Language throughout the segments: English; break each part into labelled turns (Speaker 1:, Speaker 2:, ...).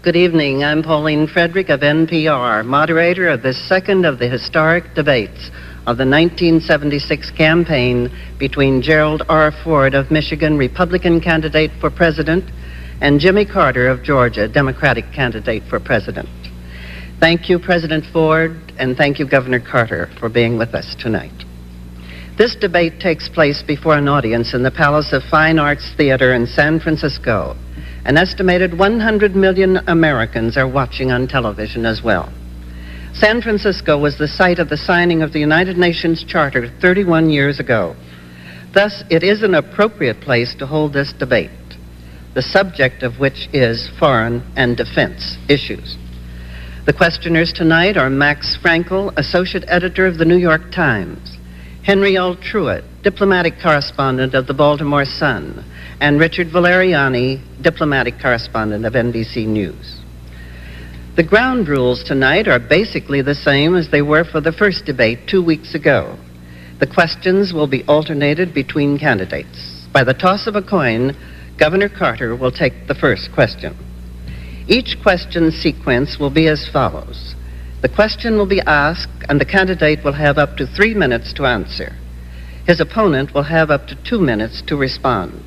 Speaker 1: Good evening. I'm Pauline Frederick of NPR, moderator of the second of the historic debates of the 1976 campaign between Gerald R. Ford of Michigan, Republican candidate for president, and Jimmy Carter of Georgia, Democratic candidate for president. Thank you, President Ford, and thank you, Governor Carter, for being with us tonight. This debate takes place before an audience in the Palace of Fine Arts Theater in San Francisco. An estimated 100 million Americans are watching on television as well. San Francisco was the site of the signing of the United Nations Charter 31 years ago. Thus, it is an appropriate place to hold this debate, the subject of which is foreign and defense issues. The questioners tonight are Max Frankel, Associate Editor of the New York Times, Henry L. Truitt, Diplomatic Correspondent of the Baltimore Sun, and Richard Valeriani, Diplomatic Correspondent of NBC News. The ground rules tonight are basically the same as they were for the first debate 2 weeks ago. The questions will be alternated between candidates. By the toss of a coin, Governor Carter will take the first question. Each question sequence will be as follows. The question will be asked, and the candidate will have up to 3 minutes to answer. His opponent will have up to 2 minutes to respond.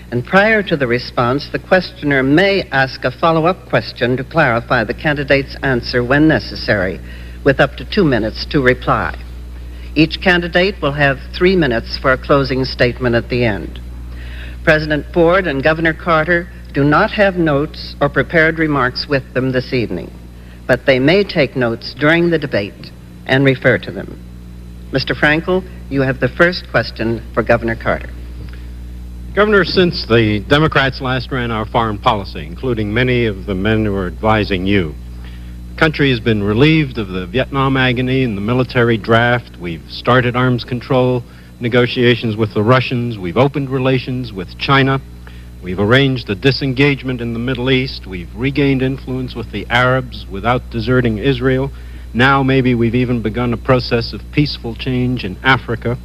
Speaker 1: And prior to the response, the questioner may ask a follow-up question to clarify the candidate's answer when necessary, with up to 2 minutes to reply. Each candidate will have 3 minutes for a closing statement at the end. President Ford and Governor Carter do not have notes or prepared remarks with them this evening, but they may take notes during the debate and refer to them. Mr. Frankel, you have the first question for Governor Carter.
Speaker 2: Governor, since the Democrats last ran our foreign policy, including many of the men who are advising you, the country has been relieved of the Vietnam agony and the military draft. We've started arms control negotiations with the Russians. We've opened relations with China. We've arranged a disengagement in the Middle East. We've regained influence with the Arabs without deserting Israel. Now maybe we've even begun a process of peaceful change in Africa.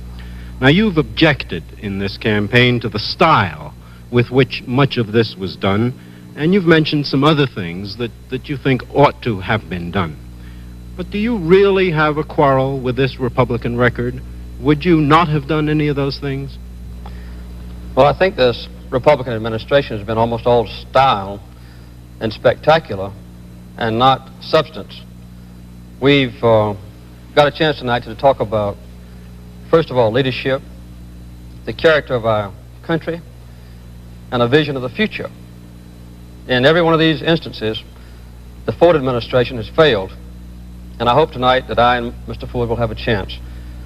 Speaker 2: Now, you've objected in this campaign to the style with which much of this was done, and you've mentioned some other things that you think ought to have been done. But do you really have a quarrel with this Republican record? Would you not have done any of those things?
Speaker 3: Well, I think this Republican administration has been almost all style and spectacular and not substance. We've got a chance tonight to talk about, first of all, leadership, the character of our country, and a vision of the future. In every one of these instances, the Ford administration has failed, and I hope tonight that I and Mr. Ford will have a chance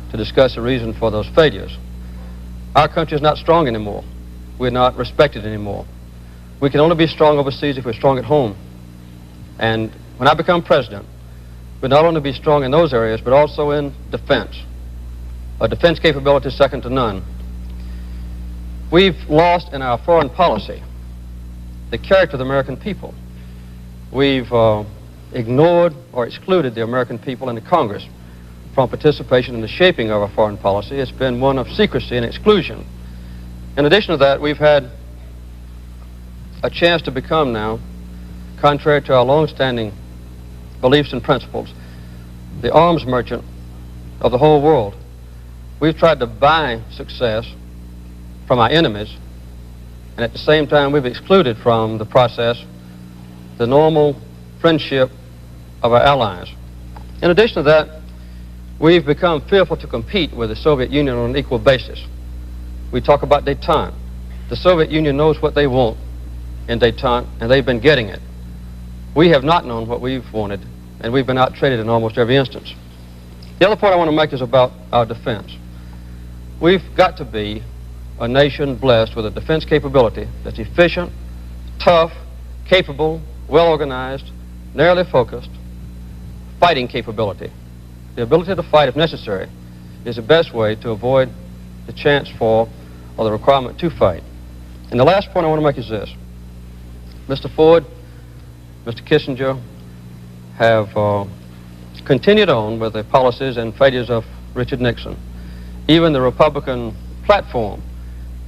Speaker 3: to discuss the reason for those failures. Our country is not strong anymore. We're not respected anymore. We can only be strong overseas if we're strong at home. And when I become president, we'll not only be strong in those areas, but also in defense. A defense capability second to none. We've lost in our foreign policy the character of the American people. We've ignored or excluded the American people in the Congress from participation in the shaping of our foreign policy. It's been one of secrecy and exclusion. In addition to that, we've had a chance to become now, contrary to our long-standing beliefs and principles, the arms merchant of the whole world. We've tried to buy success from our enemies, and at the same time we've excluded from the process the normal friendship of our allies. In addition to that, we've become fearful to compete with the Soviet Union on an equal basis. We talk about détente. The Soviet Union knows what they want in détente, and they've been getting it. We have not known what we've wanted, and we've been out-traded in almost every instance. The other point I want to make is about our defense. We've got to be a nation blessed with a defense capability that's efficient, tough, capable, well-organized, narrowly focused, fighting capability. The ability to fight if necessary is the best way to avoid the chance for or the requirement to fight. And the last point I want to make is this. Mr. Ford, Mr. Kissinger have continued on with the policies and failures of Richard Nixon. Even the Republican platform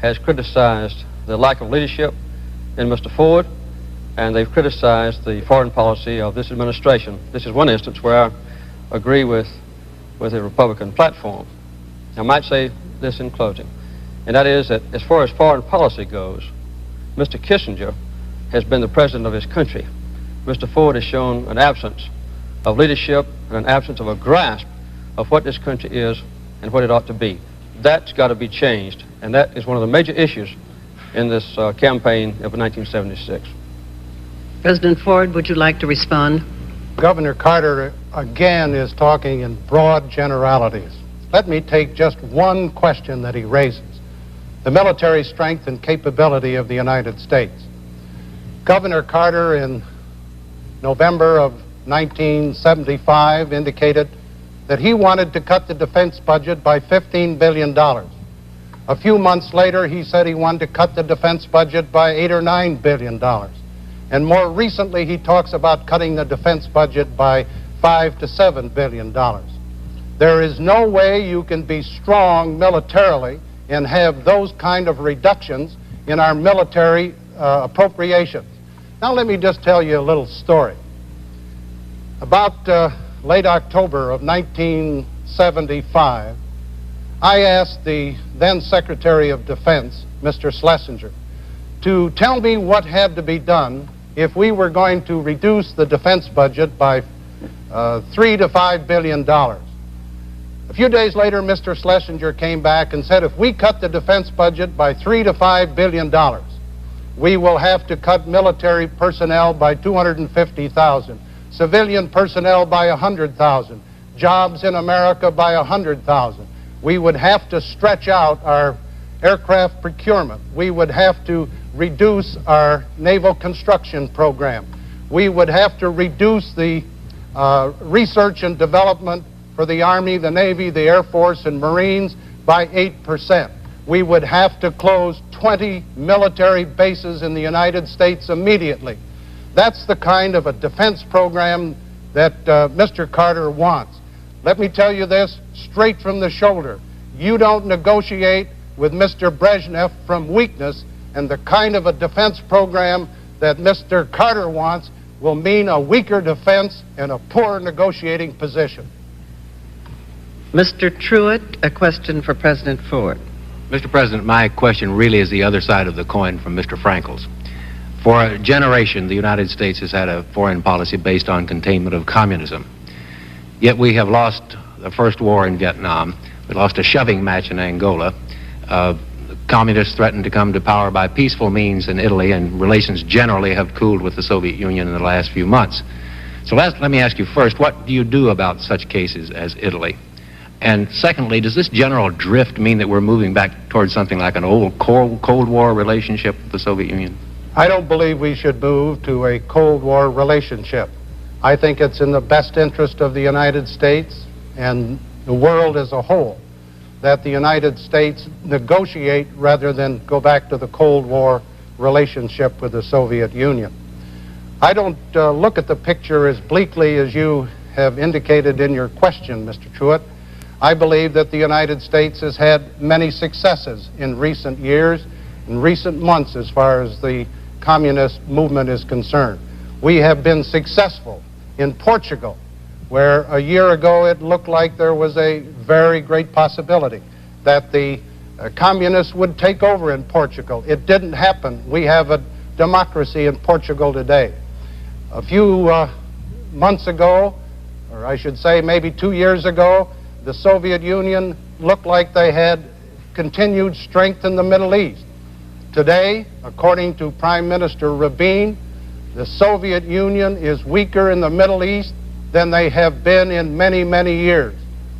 Speaker 3: has criticized the lack of leadership in Mr. Ford and they've criticized the foreign policy of this administration. This is one instance where I agree with the Republican platform. I might say this in closing, and that is that as far as foreign policy goes, Mr. Kissinger has been the president of his country. Mr. Ford has shown an absence of leadership and an absence of a grasp of what this country is and what it ought to be. That's got to be changed, and that is one of the major issues in this campaign of 1976.
Speaker 1: President Ford, would you like to respond?
Speaker 4: Governor Carter again is talking in broad generalities. Let me take just one question that he raises: the military strength and capability of the United States. Governor Carter in November of 1975 indicated that he wanted to cut the defense budget by $15 billion. A few months later, he said he wanted to cut the defense budget by $8 or $9 billion. And more recently, he talks about cutting the defense budget by $5 to $7 billion. There is no way you can be strong militarily and have those kind of reductions in our military appropriations. Now let me just tell you a little story. About late October of 1975, I asked the then Secretary of Defense, Mr. Schlesinger, to tell me what had to be done if we were going to reduce the defense budget by $3 to $5 billion. A few days later, Mr. Schlesinger came back and said, if we cut the defense budget by $3 to $5 billion, we will have to cut military personnel by 250,000, civilian personnel by 100,000, jobs in America by 100,000. We would have to stretch out our aircraft procurement. We would have to reduce our naval construction program. We would have to reduce the research and development for the Army, the Navy, the Air Force, and Marines by 8%. We would have to close 20 military bases in the United States immediately. That's the kind of a defense program that Mr. Carter wants. Let me tell you this straight from the shoulder. You don't negotiate with Mr. Brezhnev from weakness, and the kind of a defense program that Mr. Carter wants will mean a weaker defense and a poor negotiating position.
Speaker 1: Mr. Truitt, a question for President Ford.
Speaker 5: Mr. President, my question really is the other side of the coin from Mr. Frankel's. For a generation, the United States has had a foreign policy based on containment of communism. Yet we have lost the first war in Vietnam. We lost a shoving match in Angola. The communists threatened to come to power by peaceful means in Italy, and relations generally have cooled with the Soviet Union in the last few months. So let me ask you first, what do you do about such cases as Italy? And secondly, does this general drift mean that we're moving back towards something like an old Cold War relationship with the Soviet Union?
Speaker 4: I don't believe we should move to a Cold War relationship. I think it's in the best interest of the United States and the world as a whole that the United States negotiate rather than go back to the Cold War relationship with the Soviet Union. I don't look at the picture as bleakly as you have indicated in your question, Mr. Truitt. I believe that the United States has had many successes in recent years, in recent months, as far as the communist movement is concerned. We have been successful in Portugal, where a year ago it looked like there was a very great possibility that the communists would take over in Portugal. It didn't happen. We have a democracy in Portugal today. A few months ago, or I should say maybe 2 years ago, the Soviet Union looked like they had continued strength in the Middle East. Today, according to Prime Minister Rabin, the Soviet Union is weaker in the Middle East than they have been in many, many years.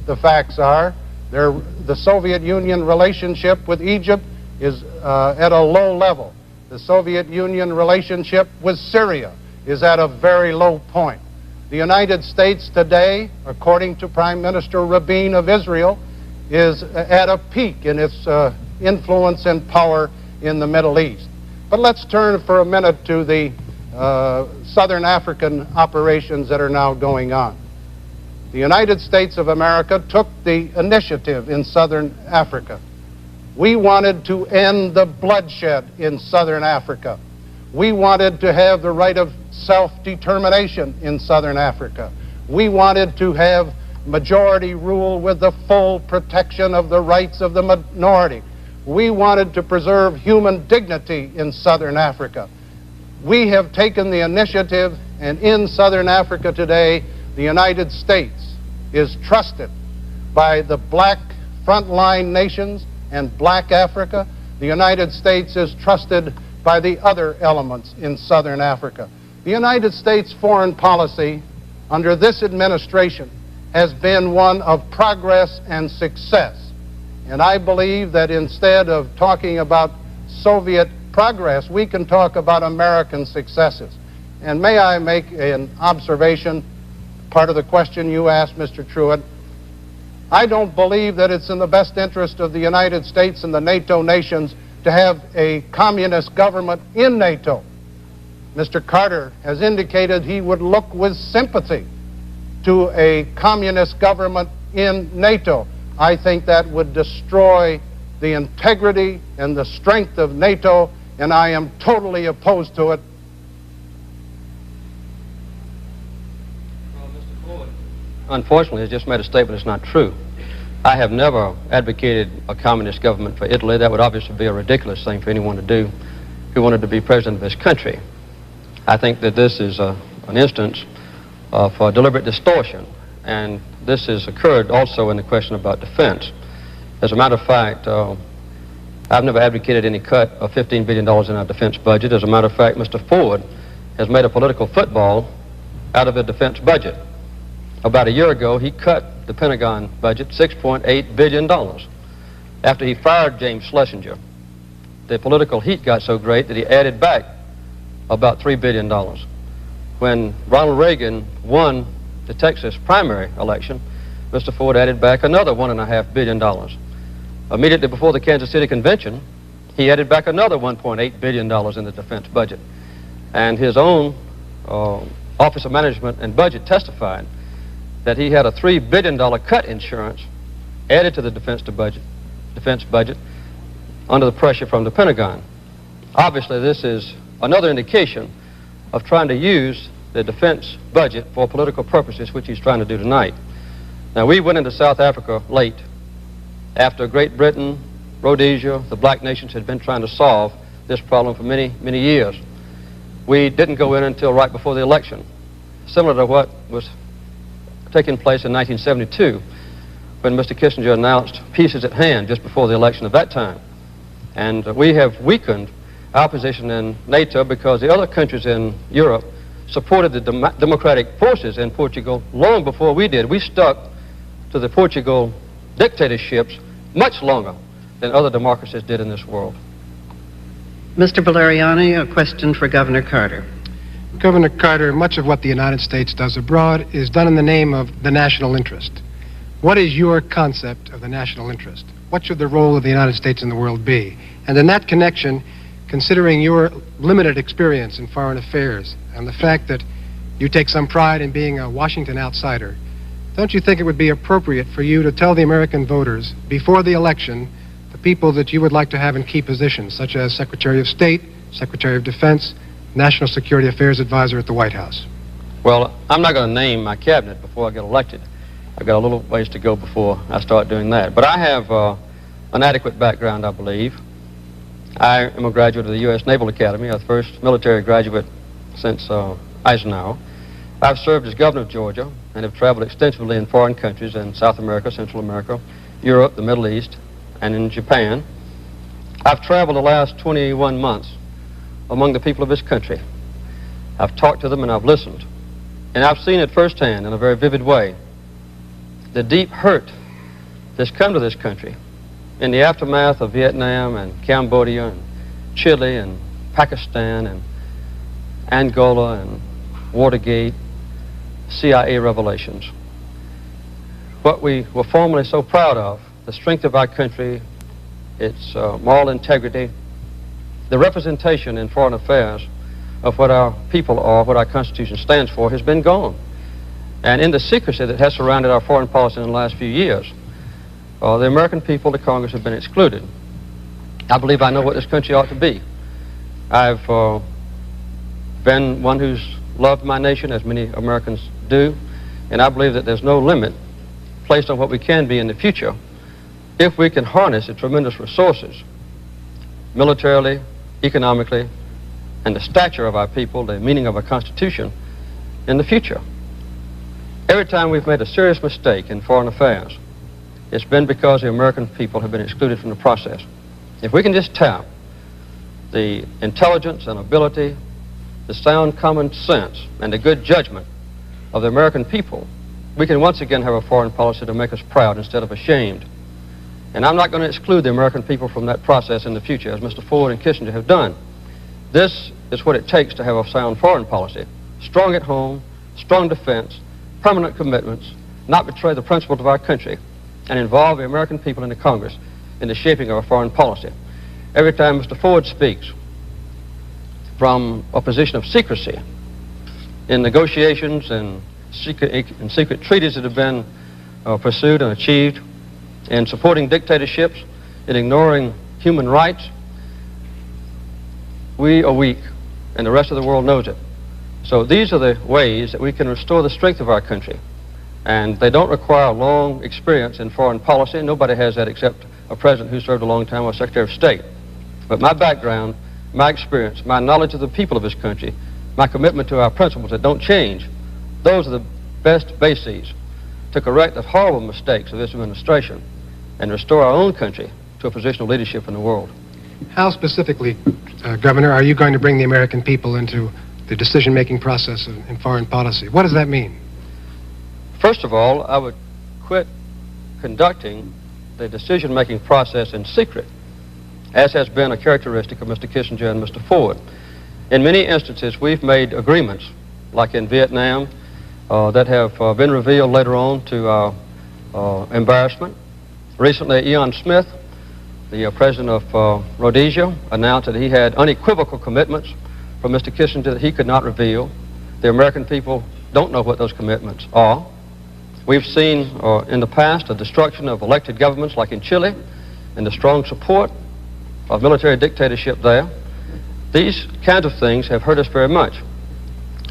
Speaker 4: The facts are, the Soviet Union relationship with Egypt is at a low level. The Soviet Union relationship with Syria is at a very low point. The United States today, according to Prime Minister Rabin of Israel, is at a peak in its influence and power in the Middle East. But let's turn for a minute to the Southern African operations that are now going on. The United States of America took the initiative in Southern Africa. We wanted to end the bloodshed in Southern Africa. We wanted to have the right of self-determination in Southern Africa. We wanted to have majority rule with the full protection of the rights of the minority. We wanted to preserve human dignity in Southern Africa. We have taken the initiative, and in Southern Africa today, the United States is trusted by the black frontline nations and black Africa. The United States is trusted by the other elements in Southern Africa. The United States foreign policy under this administration has been one of progress and success. And I believe that instead of talking about Soviet progress, we can talk about American successes. And may I make an observation, part of the question you asked, Mr. Truitt? I don't believe that it's in the best interest of the United States and the NATO nations to have a communist government in NATO. Mr. Carter has indicated he would look with sympathy to a communist government in NATO. I think that would destroy the integrity and the strength of NATO, and I am totally opposed to it.
Speaker 3: Well, Mr. Ford, unfortunately, has just made a statement that's not true. I have never advocated a communist government for Italy. That would obviously be a ridiculous thing for anyone to do who wanted to be president of this country. I think that this is an instance of deliberate distortion, and this has occurred also in the question about defense. As a matter of fact, I've never advocated any cut of $15 billion in our defense budget. As a matter of fact, Mr. Ford has made a political football out of the defense budget. About a year ago, he cut the Pentagon budget $6.8 billion. After he fired James Schlesinger, the political heat got so great that he added back about $3 billion. When Ronald Reagan won the Texas primary election, Mr. Ford added back another $1.5 billion. Immediately before the Kansas City Convention, he added back another $1.8 billion in the defense budget. And his own Office of Management and Budget testified that he had a $3 billion cut insurance added to the defense budget under the pressure from the Pentagon. Obviously, this is another indication of trying to use the defense budget for political purposes, which he's trying to do tonight. Now, we went into South Africa late, after Great Britain, Rhodesia, the black nations had been trying to solve this problem for many, many years. We didn't go in until right before the election, similar to what was taking place in 1972, when Mr. Kissinger announced peace is at hand just before the election of that time. And we have weakened our position in NATO because the other countries in Europe supported the democratic forces in Portugal long before we did. We stuck to the Portugal dictatorships much longer than other democracies did in this world.
Speaker 1: Mr. Valeriani, a question for Governor Carter.
Speaker 6: Governor Carter, much of what the United States does abroad is done in the name of the national interest. What is your concept of the national interest? What should the role of the United States in the world be? And in that connection, considering your limited experience in foreign affairs and the fact that you take some pride in being a Washington outsider, don't you think it would be appropriate for you to tell the American voters before the election the people that you would like to have in key positions, such as Secretary of State, Secretary of Defense, National Security Affairs Advisor at the White House?
Speaker 3: Well, I'm not going to name my cabinet before I get elected. I've got a little ways to go before I start doing that. But I have an adequate background, I believe. I am a graduate of the U.S. Naval Academy, the first military graduate since Eisenhower. I've served as governor of Georgia and have traveled extensively in foreign countries in South America, Central America, Europe, the Middle East, and in Japan. I've traveled the last 21 months among the people of this country. I've talked to them and I've listened. And I've seen it firsthand in a very vivid way, the deep hurt that's come to this country in the aftermath of Vietnam and Cambodia and Chile and Pakistan and Angola and Watergate, CIA revelations. What we were formerly so proud of, the strength of our country, its moral integrity, the representation in foreign affairs of what our people are, what our Constitution stands for, has been gone. And in the secrecy that has surrounded our foreign policy in the last few years, the American people, the Congress, have been excluded. I believe I know what this country ought to be. I've been one who's loved my nation, as many Americans do, and I believe that there's no limit placed on what we can be in the future if we can harness the tremendous resources, militarily, economically, and the stature of our people, the meaning of our Constitution, in the future. Every time we've made a serious mistake in foreign affairs, it's been because the American people have been excluded from the process. If we can just tap the intelligence and ability, the sound common sense, and the good judgment of the American people, we can once again have a foreign policy to make us proud instead of ashamed. And I'm not going to exclude the American people from that process in the future, as Mr. Ford and Kissinger have done. This is what it takes to have a sound foreign policy. Strong at home, strong defense, permanent commitments, not betray the principles of our country, and involve the American people in the Congress in the shaping of our foreign policy. Every time Mr. Ford speaks from a position of secrecy in negotiations and secret treaties that have been pursued and achieved, in supporting dictatorships, in ignoring human rights, we are weak, and the rest of the world knows it. So these are the ways that we can restore the strength of our country. And they don't require long experience in foreign policy. Nobody has that except a president who served a long time as Secretary of State. But my background, my experience, my knowledge of the people of this country, my commitment to our principles that don't change, those are the best bases to correct the horrible mistakes of this administration and restore our own country to a position of leadership in the world.
Speaker 6: How specifically, Governor, are you going to bring the American people into the decision-making process in foreign policy? What does that mean?
Speaker 3: First of all, I would quit conducting the decision-making process in secret, as has been a characteristic of Mr. Kissinger and Mr. Ford. In many instances, we've made agreements, like in Vietnam, that have been revealed later on to our embarrassment. Recently, Ian Smith, the president of Rhodesia, announced that he had unequivocal commitments from Mr. Kissinger that he could not reveal. The American people don't know what those commitments are. We've seen in the past the destruction of elected governments like in Chile and the strong support of military dictatorship there. These kinds of things have hurt us very much.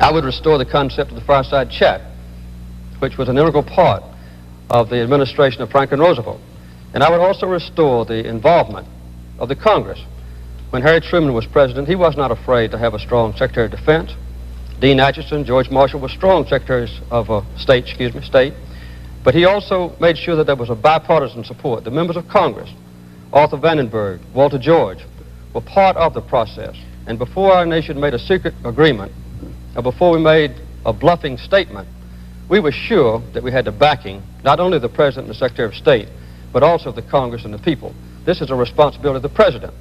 Speaker 3: I would restore the concept of the fireside chat, which was an integral part of the administration of Franklin Roosevelt. And I would also restore the involvement of the Congress. When Harry Truman was president, he was not afraid to have a strong Secretary of Defense. Dean Acheson, George Marshall were strong secretaries of state. But he also made sure that there was a bipartisan support. The members of Congress, Arthur Vandenberg, Walter George, were part of the process. And before our nation made a secret agreement, or before we made a bluffing statement, we were sure that we had the backing, not only of the President and the Secretary of State, but also of the Congress and the people. This is a responsibility of the President.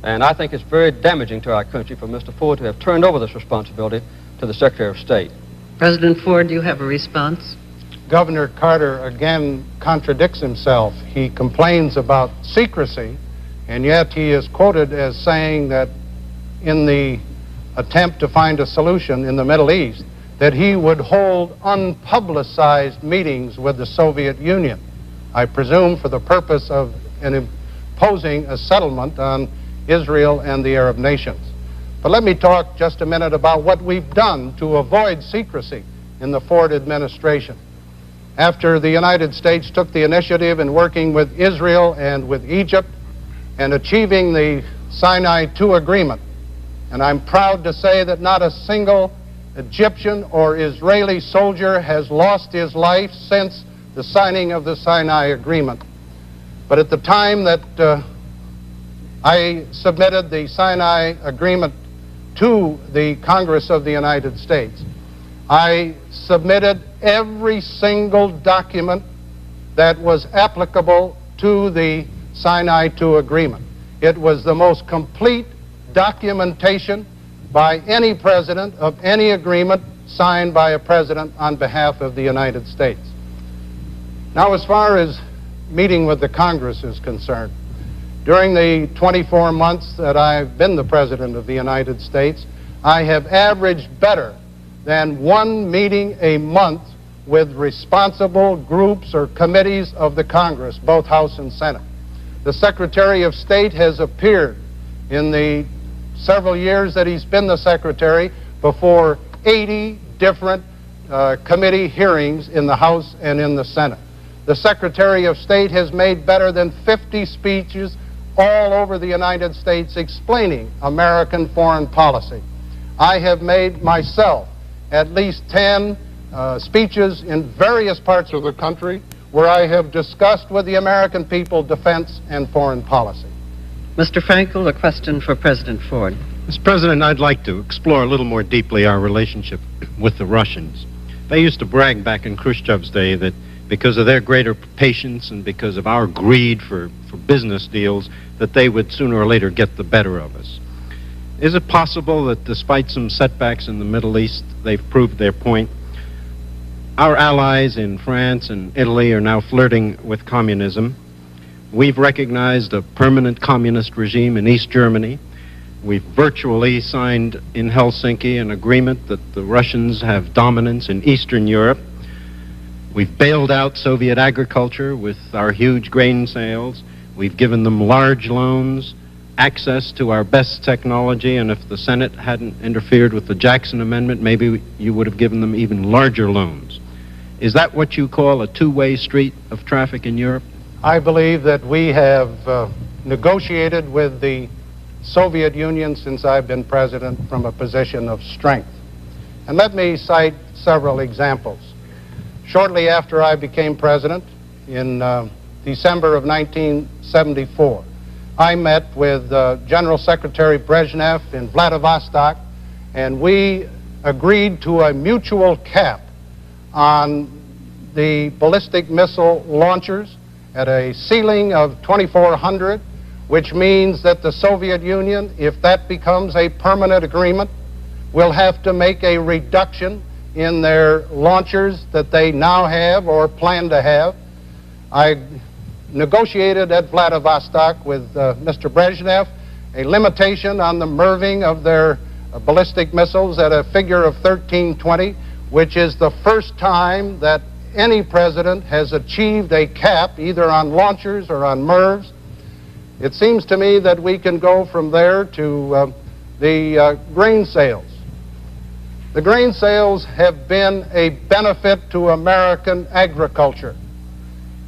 Speaker 3: And I think it's very damaging to our country for Mr. Ford to have turned over this responsibility to the Secretary of State.
Speaker 1: President Ford, do you have a response?
Speaker 4: Governor Carter again contradicts himself. He complains about secrecy, and yet he is quoted as saying that in the attempt to find a solution in the Middle East, that he would hold unpublicized meetings with the Soviet Union, I presume for the purpose of imposing a settlement on Israel and the Arab nations. But let me talk just a minute about what we've done to avoid secrecy in the Ford administration. After the United States took the initiative in working with Israel and with Egypt and achieving the Sinai II agreement, and I'm proud to say that not a single Egyptian or Israeli soldier has lost his life since the signing of the Sinai agreement. But at the time that I submitted the Sinai agreement to the Congress of the United States, I submitted every single document that was applicable to the Sinai II agreement. It was the most complete documentation by any president of any agreement signed by a president on behalf of the United States. Now, as far as meeting with the Congress is concerned, during the 24 months that I've been the President of the United States, I have averaged better than one meeting a month with responsible groups or committees of the Congress, both House and Senate. The Secretary of State has appeared in the several years that he's been the Secretary before 80 different committee hearings in the House and in the Senate. The Secretary of State has made better than 50 speeches all over the United States explaining American foreign policy. I have made myself at least 10 speeches in various parts of the country where I have discussed with the American people defense and foreign policy.
Speaker 1: Mr. Frankel, a question for President Ford.
Speaker 2: Mr. President, I'd like to explore a little more deeply our relationship with the Russians. They used to brag back in Khrushchev's day that because of their greater patience and because of our greed for business deals, that they would sooner or later get the better of us. Is it possible that despite some setbacks in the Middle East, they've proved their point? Our allies in France and Italy are now flirting with communism. We've recognized a permanent communist regime in East Germany. We've virtually signed in Helsinki an agreement that the Russians have dominance in Eastern Europe. We've bailed out Soviet agriculture with our huge grain sales. We've given them large loans, access to our best technology, and if the Senate hadn't interfered with the Jackson Amendment, maybe you would have given them even larger loans. Is that what you call a two-way street of traffic in Europe?
Speaker 4: I believe that we have negotiated with the Soviet Union since I've been president from a position of strength. And let me cite several examples. Shortly after I became president, in December of 1974, I met with General Secretary Brezhnev in Vladivostok, and we agreed to a mutual cap on the ballistic missile launchers at a ceiling of 2,400, which means that the Soviet Union, if that becomes a permanent agreement, will have to make a reduction in their launchers that they now have or plan to have. I negotiated at Vladivostok with Mr. Brezhnev a limitation on the MIRVing of their ballistic missiles at a figure of 1320, which is the first time that any president has achieved a cap either on launchers or on MIRVs. It seems to me that we can go from there to the grain sales. The grain sales have been a benefit to American agriculture.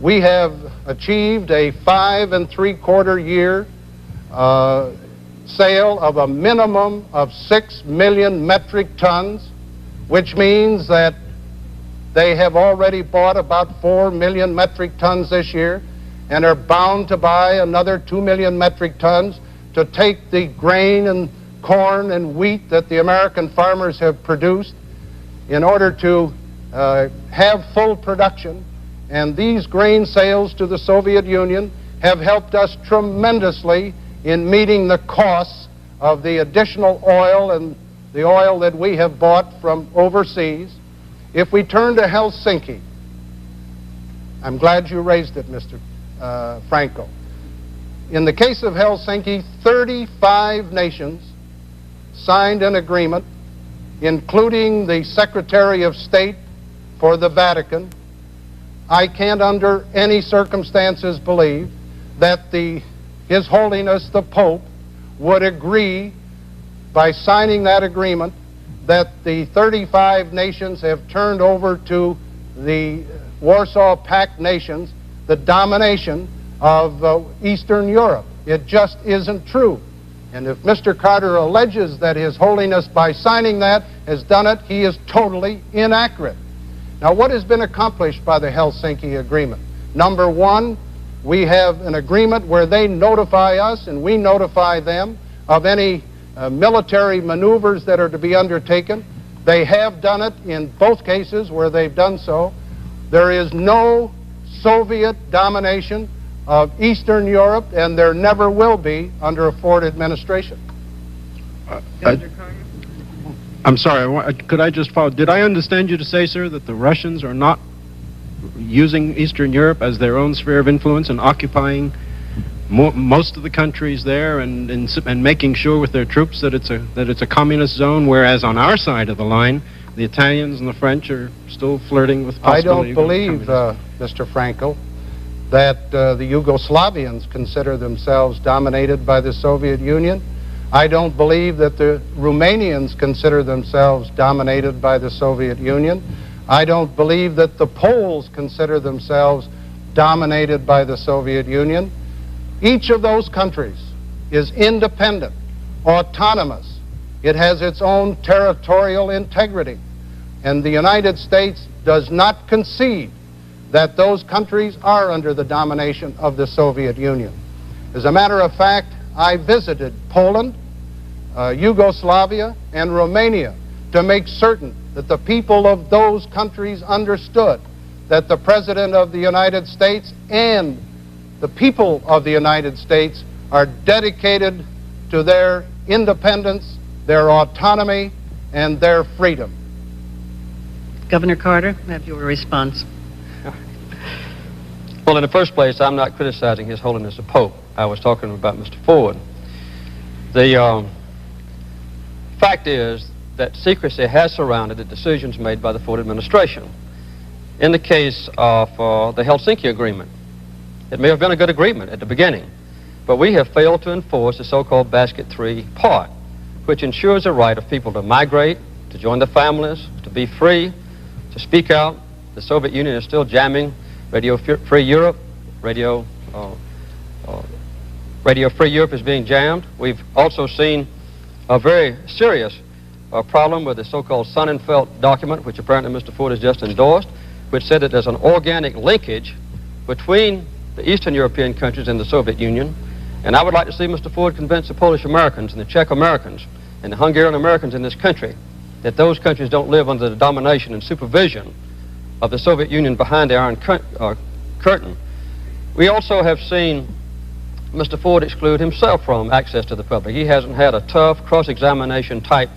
Speaker 4: We have achieved a 5 3/4 year sale of a minimum of 6 million metric tons, which means that they have already bought about 4 million metric tons this year and are bound to buy another 2 million metric tons to take the grain and corn and wheat that the American farmers have produced in order to have full production. And these grain sales to the Soviet Union have helped us tremendously in meeting the costs of the additional oil and the oil that we have bought from overseas. If we turn to Helsinki, I'm glad you raised it, Mr. Frankel. In the case of Helsinki, 35 nations signed an agreement, including the Secretary of State for the Vatican. I can't under any circumstances believe that His Holiness the Pope would agree by signing that agreement that the 35 nations have turned over to the Warsaw Pact nations the domination of Eastern Europe. It just isn't true. And if Mr. Carter alleges that His Holiness, by signing that, has done it, he is totally inaccurate. Now, what has been accomplished by the Helsinki Agreement? Number one, we have an agreement where they notify us and we notify them of any military maneuvers that are to be undertaken. They have done it in both cases where they've done so. There is no Soviet domination of Eastern Europe, and there never will be under a Ford administration.
Speaker 2: I'm sorry, could I just follow? Did I understand you to say, sir, that the Russians are not using Eastern Europe as their own sphere of influence and occupying most of the countries there and making sure with their troops that it's a communist zone, whereas on our side of the line, the Italians and the French are still flirting with possibility?
Speaker 4: I don't believe, Mr. Frankel, that the Yugoslavians consider themselves dominated by the Soviet Union. I don't believe that the Romanians consider themselves dominated by the Soviet Union. I don't believe that the Poles consider themselves dominated by the Soviet Union. Each of those countries is independent, autonomous. It has its own territorial integrity. And the United States does not concede that those countries are under the domination of the Soviet Union. As a matter of fact, I visited Poland, Yugoslavia, and Romania to make certain that the people of those countries understood that the President of the United States and the people of the United States are dedicated to their independence, their autonomy, and their freedom.
Speaker 1: Governor Carter, have your response.
Speaker 3: Well, in the first place, I'm not criticizing His Holiness the Pope. I was talking about Mr. Ford. The fact is that secrecy has surrounded the decisions made by the Ford administration. In the case of the Helsinki Agreement, it may have been a good agreement at the beginning, but we have failed to enforce the so-called Basket 3 part, which ensures the right of people to migrate, to join their families, to be free, to speak out. The Soviet Union is still jamming Radio Free Europe. Radio Free Europe is being jammed. We've also seen a very serious problem with the so-called Sonnenfeld document, which apparently Mr. Ford has just endorsed, which said that there's an organic linkage between the Eastern European countries and the Soviet Union. And I would like to see Mr. Ford convince the Polish Americans and the Czech Americans and the Hungarian Americans in this country that those countries don't live under the domination and supervision of the Soviet Union behind the Iron Curtain. We also have seen Mr. Ford exclude himself from access to the public. He hasn't had a tough cross-examination type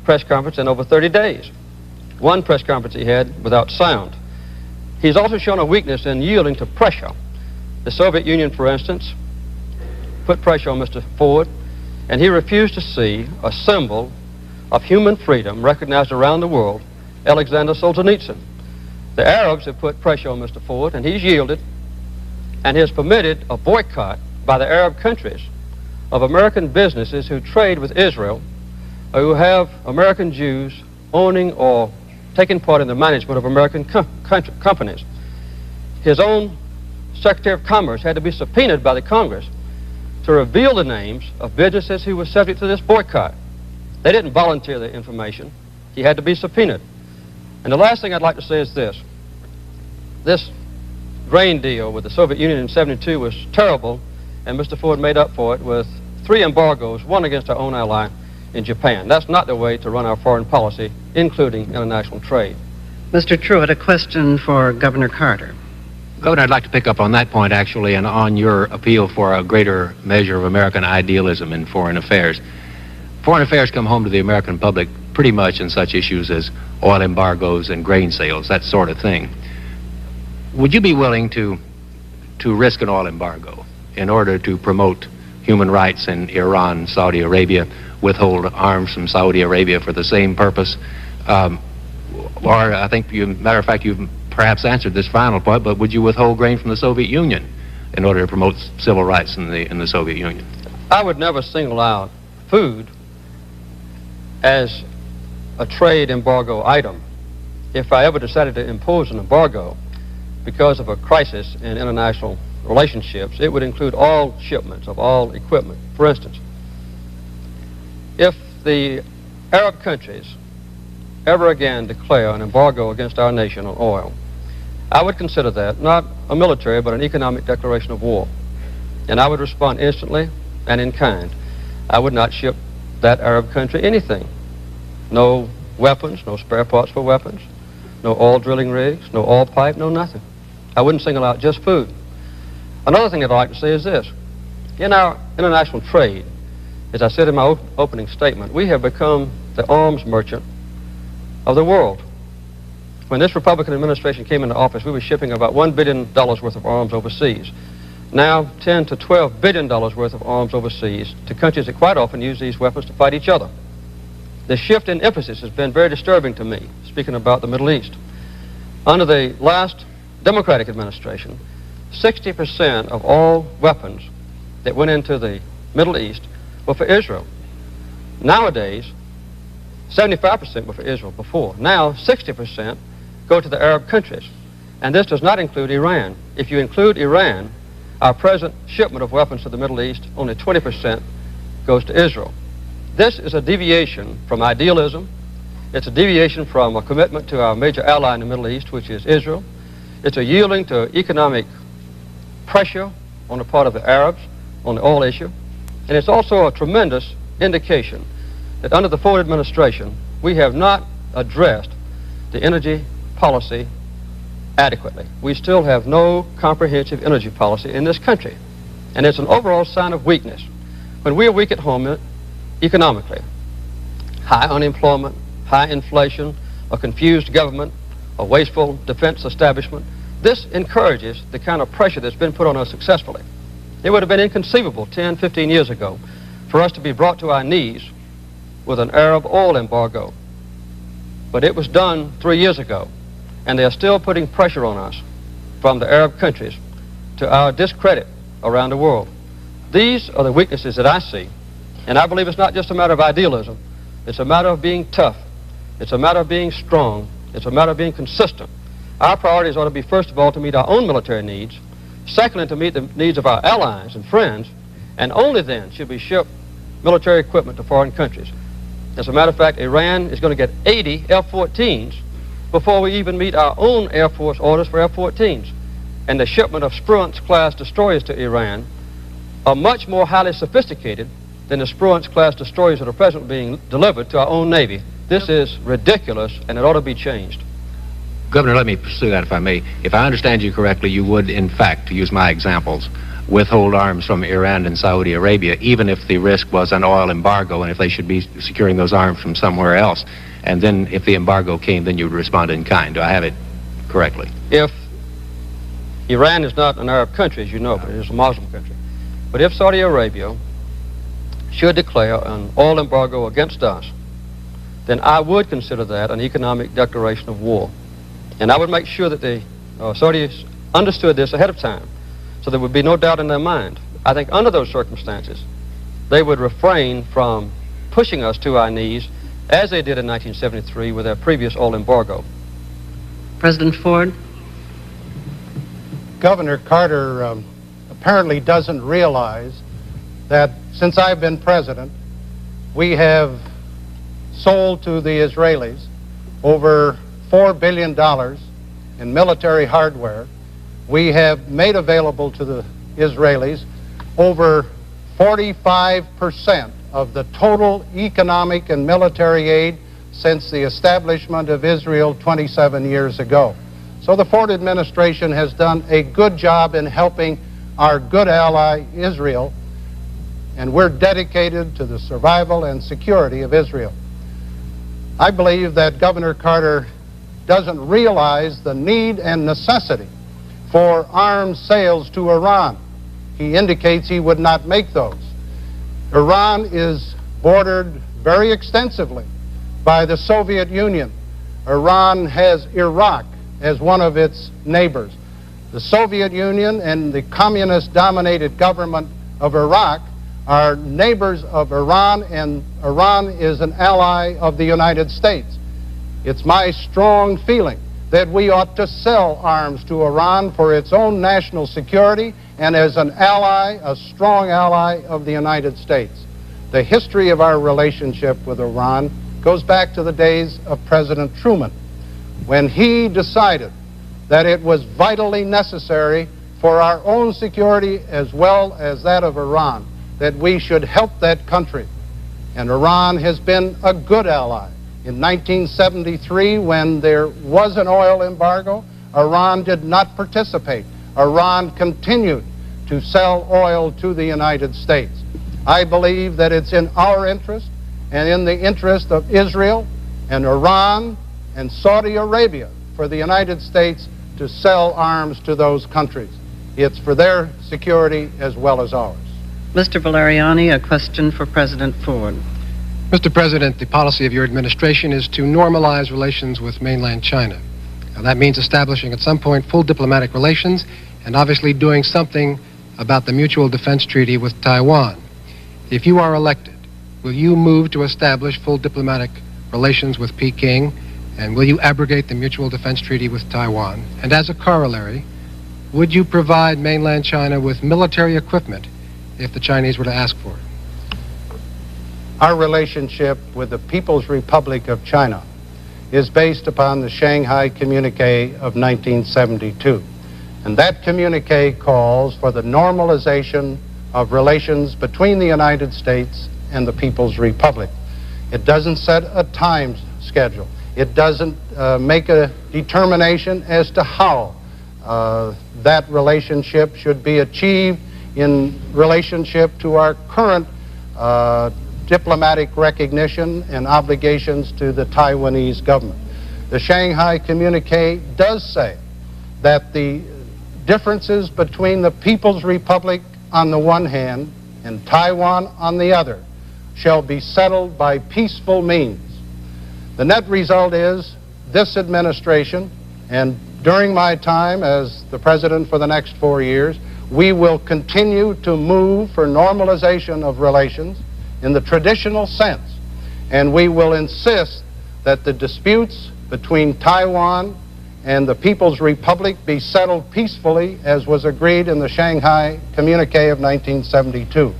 Speaker 3: press conference in over 30 days. One press conference he had without sound. He's also shown a weakness in yielding to pressure. The Soviet Union, for instance, put pressure on Mr. Ford, and he refused to see a symbol of human freedom recognized around the world, Alexander Solzhenitsyn. The Arabs have put pressure on Mr. Ford, and he's yielded, and has permitted a boycott by the Arab countries of American businesses who trade with Israel, or who have American Jews owning or taking part in the management of American companies. His own Secretary of Commerce had to be subpoenaed by the Congress to reveal the names of businesses who were subject to this boycott. They didn't volunteer the information. He had to be subpoenaed. And the last thing I'd like to say is this. This grain deal with the Soviet Union in '72 was terrible, and Mr. Ford made up for it with 3 embargoes, one against our own ally in Japan. That's not the way to run our foreign policy, including international trade.
Speaker 1: Mr. Truitt, a question for Governor Carter.
Speaker 5: Governor, I'd like to pick up on that point, actually, and on your appeal for a greater measure of American idealism in foreign affairs. Foreign affairs come home to the American public pretty much in such issues as oil embargoes and grain sales, that sort of thing. Would you be willing to risk an oil embargo in order to promote human rights in Iran, Saudi Arabia, withhold arms from Saudi Arabia for the same purpose? Or I think, matter of fact, you've perhaps answered this final point, but would you withhold grain from the Soviet Union in order to promote civil rights in the Soviet Union?
Speaker 3: I would never single out food as a trade embargo item. If I ever decided to impose an embargo because of a crisis in international relationships, it would include all shipments of all equipment. For instance, if the Arab countries ever again declare an embargo against our nation on oil, I would consider that not a military but an economic declaration of war. And I would respond instantly and in kind. I would not ship that Arab country anything. No weapons, no spare parts for weapons, no oil drilling rigs, no oil pipe, no nothing. I wouldn't single out just food. Another thing I'd like to say is this. In our international trade, as I said in my opening statement, we have become the arms merchant of the world. When this Republican administration came into office, we were shipping about $1 billion worth of arms overseas. Now, $10 to $12 billion worth of arms overseas to countries that quite often use these weapons to fight each other. The shift in emphasis has been very disturbing to me, speaking about the Middle East. Under the last Democratic administration, 60% of all weapons that went into the Middle East were for Israel. Nowadays, 75% were for Israel before. Now, 60% go to the Arab countries. And this does not include Iran. If you include Iran, our present shipment of weapons to the Middle East, only 20% goes to Israel. This is a deviation from idealism. It's a deviation from a commitment to our major ally in the Middle East, which is Israel. It's a yielding to economic pressure on the part of the Arabs on the oil issue. And it's also a tremendous indication that under the Ford administration, we have not addressed the energy policy adequately. We still have no comprehensive energy policy in this country. And it's an overall sign of weakness. When we are weak at home economically, high unemployment, high inflation, a confused government, a wasteful defense establishment, this encourages the kind of pressure that's been put on us successfully. It would have been inconceivable 10, 15 years ago for us to be brought to our knees with an Arab oil embargo. But it was done 3 years ago, and they are still putting pressure on us from the Arab countries to our discredit around the world. These are the weaknesses that I see, and I believe it's not just a matter of idealism. It's a matter of being tough. It's a matter of being strong. It's a matter of being consistent. Our priorities ought to be, first of all, to meet our own military needs, secondly, to meet the needs of our allies and friends, and only then should we ship military equipment to foreign countries. As a matter of fact, Iran is going to get 80 F-14s before we even meet our own Air Force orders for F-14s. And the shipment of Spruance-class destroyers to Iran are much more highly sophisticated than the Spruance-class destroyers that are presently being delivered to our own Navy. This is ridiculous, and it ought to be changed.
Speaker 5: Governor, let me pursue that if I may. If I understand you correctly, you would, in fact, to use my examples, withhold arms from Iran and Saudi Arabia, even if the risk was an oil embargo and if they should be securing those arms from somewhere else. And then if the embargo came, then you would respond in kind. Do I have it correctly?
Speaker 3: If Iran is not an Arab country, as you know, but it is a Muslim country. But if Saudi Arabia should declare an oil embargo against us, then I would consider that an economic declaration of war. And I would make sure that the Saudis understood this ahead of time, so there would be no doubt in their mind. I think under those circumstances, they would refrain from pushing us to our knees, as they did in 1973 with their previous oil embargo.
Speaker 1: President Ford?
Speaker 4: Governor Carter apparently doesn't realize that since I've been president, we have sold to the Israelis over $4 billion in military hardware. We have made available to the Israelis over 45% of the total economic and military aid since the establishment of Israel 27 years ago. So the Ford administration has done a good job in helping our good ally Israel, and we're dedicated to the survival and security of Israel. I believe that Governor Carter doesn't realize the need and necessity for arms sales to Iran. He indicates he would not make those. Iran is bordered very extensively by the Soviet Union. Iran has Iraq as one of its neighbors. The Soviet Union and the communist-dominated government of Iraq are neighbors of Iran, and Iran is an ally of the United States. It's my strong feeling that we ought to sell arms to Iran for its own national security and as an ally, a strong ally of the United States. The history of our relationship with Iran goes back to the days of President Truman, when he decided that it was vitally necessary for our own security as well as that of Iran that we should help that country. And Iran has been a good ally. In 1973, when there was an oil embargo, Iran did not participate. Iran continued to sell oil to the United States. I believe that it's in our interest and in the interest of Israel and Iran and Saudi Arabia for the United States to sell arms to those countries. It's for their security as well as ours.
Speaker 1: Mr. Valeriani, a question for President Ford.
Speaker 6: Mr. President, the policy of your administration is to normalize relations with mainland China. Now, that means establishing at some point full diplomatic relations and obviously doing something about the Mutual Defense Treaty with Taiwan. If you are elected, will you move to establish full diplomatic relations with Peking, and will you abrogate the Mutual Defense Treaty with Taiwan? And as a corollary, would you provide mainland China with military equipment if the Chinese were to ask for it?
Speaker 4: Our relationship with the People's Republic of China is based upon the Shanghai Communique of 1972. And that communique calls for the normalization of relations between the United States and the People's Republic. It doesn't set a time schedule. It doesn't make a determination as to how that relationship should be achieved in relationship to our current diplomatic recognition and obligations to the Taiwanese government. The Shanghai Communique does say that the differences between the People's Republic on the one hand and Taiwan on the other shall be settled by peaceful means. The net result is this administration, and during my time as the president for the next 4 years, we will continue to move for normalization of relations in the traditional sense, and we will insist that the disputes between Taiwan and the People's Republic be settled peacefully as was agreed in the Shanghai Communique of 1972.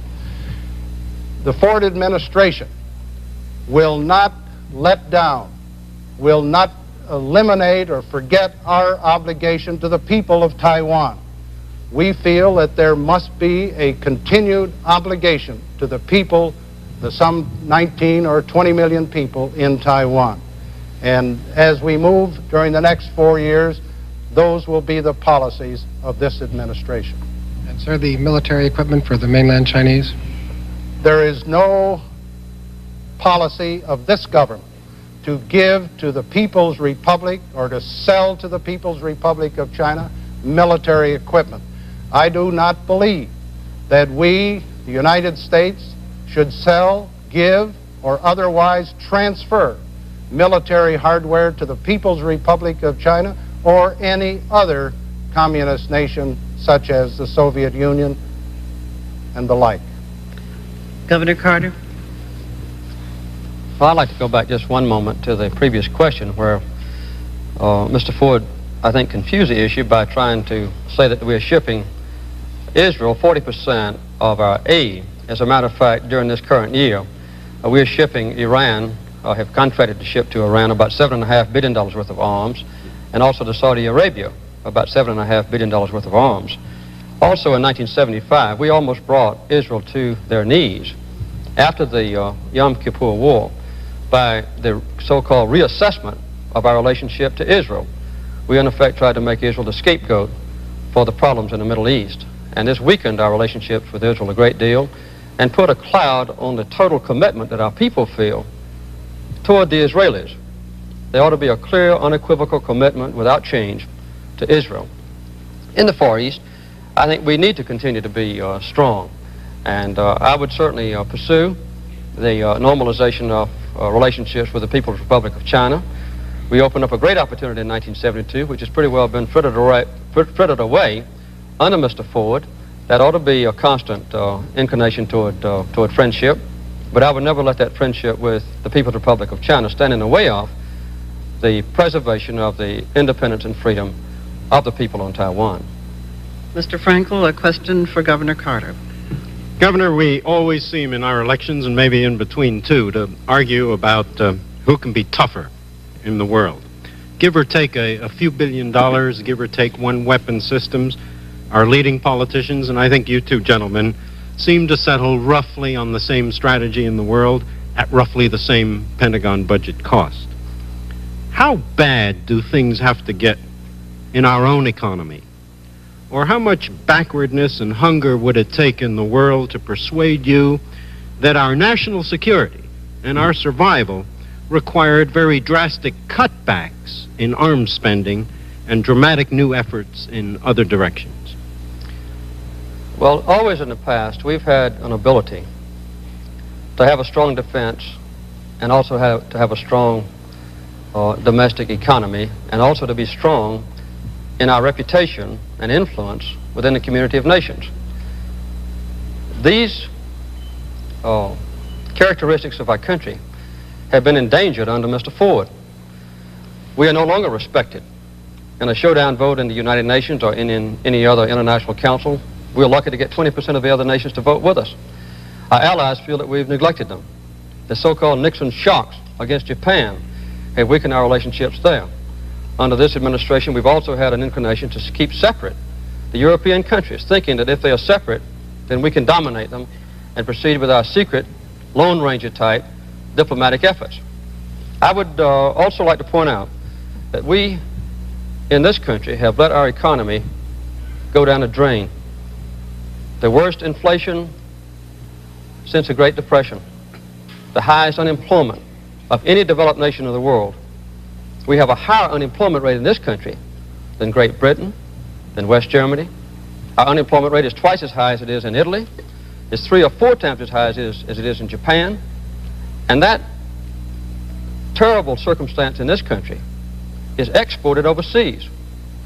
Speaker 4: The Ford administration will not let down, will not eliminate or forget our obligation to the people of Taiwan. We feel that there must be a continued obligation to the people, the some 19 or 20 million people in Taiwan. And as we move during the next 4 years, those will be the policies of this administration.
Speaker 6: And sir, the military equipment for the mainland Chinese?
Speaker 4: There is no policy of this government to give to the People's Republic or to sell to the People's Republic of China military equipment. I do not believe that we, the United States, should sell, give, or otherwise transfer military hardware to the People's Republic of China or any other communist nation such as the Soviet Union and the like.
Speaker 1: Governor Carter?
Speaker 3: Well, I'd like to go back just one moment to the previous question where Mr. Ford, I think, confused the issue by trying to say that we are shipping Israel 40% of our aid. As a matter of fact, during this current year, we are shipping Iran, have contracted to ship to Iran about $7.5 billion worth of arms, and also to Saudi Arabia about $7.5 billion worth of arms. Also in 1975, we almost brought Israel to their knees after the Yom Kippur War by the so-called reassessment of our relationship to Israel. We in effect tried to make Israel the scapegoat for the problems in the Middle East, and this weakened our relationships with Israel a great deal and put a cloud on the total commitment that our people feel toward the Israelis. There ought to be a clear, unequivocal commitment without change to Israel. In the Far East, I think we need to continue to be strong, and I would certainly pursue the normalization of relationships with the People's Republic of China. We opened up a great opportunity in 1972, which has pretty well been frittered away under Mr. Ford. That ought to be a constant inclination toward friendship, but I would never let that friendship with the People's Republic of China stand in the way of the preservation of the independence and freedom of the people on Taiwan.
Speaker 1: Mr. Frankel, a question for Governor Carter.
Speaker 2: Governor, we always seem in our elections, and maybe in between too, to argue about who can be tougher in the world. Give or take a few $1 billion, give or take one weapon systems, our leading politicians, and I think you two gentlemen, seem to settle roughly on the same strategy in the world at roughly the same Pentagon budget cost. How bad do things have to get in our own economy? Or how much backwardness and hunger would it take in the world to persuade you that our national security and our survival required very drastic cutbacks in arms spending and dramatic new efforts in other directions?
Speaker 3: Well, always in the past, we've had an ability to have a strong defense and also to have a strong domestic economy, and also to be strong in our reputation and influence within the community of nations. These characteristics of our country have been endangered under Mr. Ford. We are no longer respected. In a showdown vote in the United Nations or in any other international council, we're lucky to get 20% of the other nations to vote with us. Our allies feel that we've neglected them. The so-called Nixon shocks against Japan have weakened our relationships there. Under this administration, we've also had an inclination to keep separate the European countries, thinking that if they are separate, then we can dominate them and proceed with our secret, Lone Ranger type diplomatic efforts. I would also like to point out that we in this country have let our economy go down the drain. The worst inflation since the Great Depression, the highest unemployment of any developed nation of the world. We have a higher unemployment rate in this country than Great Britain, than West Germany. Our unemployment rate is twice as high as it is in Italy. It's 3 or 4 times as high as it is in Japan. And that terrible circumstance in this country is exported overseas.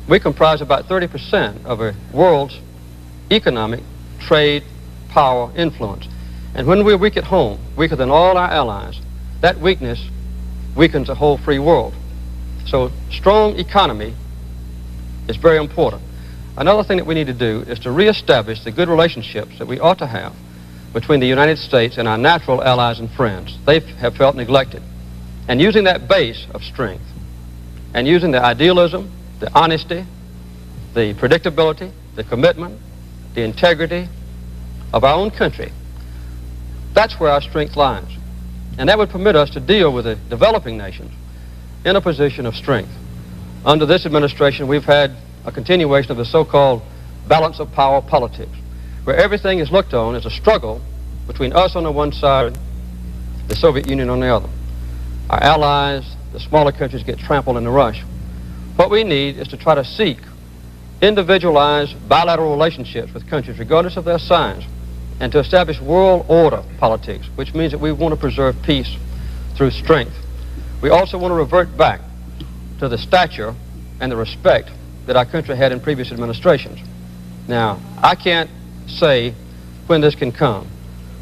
Speaker 3: We comprise about 30% of the world's economic, trade, power, influence. And when we're weak at home, weaker than all our allies, that weakness weakens the whole free world. So strong economy is very important. Another thing that we need to do is to reestablish the good relationships that we ought to have between the United States and our natural allies and friends. They have felt neglected. And using that base of strength, and using the idealism, the honesty, the predictability, the commitment, the integrity of our own country, that's where our strength lies. And that would permit us to deal with the developing nations in a position of strength. Under this administration, we've had a continuation of the so-called balance of power politics, where everything is looked on as a struggle between us on the one side, the Soviet Union on the other. Our allies, the smaller countries, get trampled in the rush. What we need is to try to seek individualized bilateral relationships with countries, regardless of their size, and to establish world order politics, which means that we want to preserve peace through strength. We also want to revert back to the stature and the respect that our country had in previous administrations. Now, I can't say when this can come,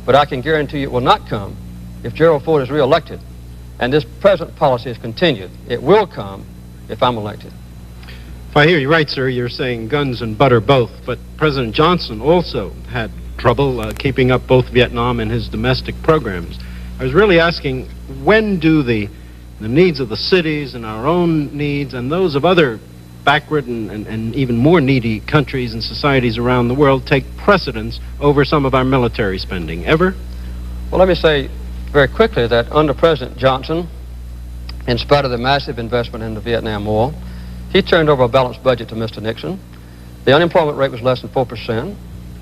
Speaker 3: but I can guarantee it will not come if Gerald Ford is reelected and this present policy is continued. It will come if I'm elected.
Speaker 2: If I hear you right, sir, you're saying guns and butter both, but President Johnson also had trouble keeping up both Vietnam and his domestic programs. I was really asking, when do the needs of the cities and our own needs and those of other backward and even more needy countries and societies around the world take precedence over some of our military spending? Ever?
Speaker 3: Well, let me say very quickly that under President Johnson, in spite of the massive investment in the Vietnam War, he turned over a balanced budget to Mr. Nixon. The unemployment rate was less than 4%.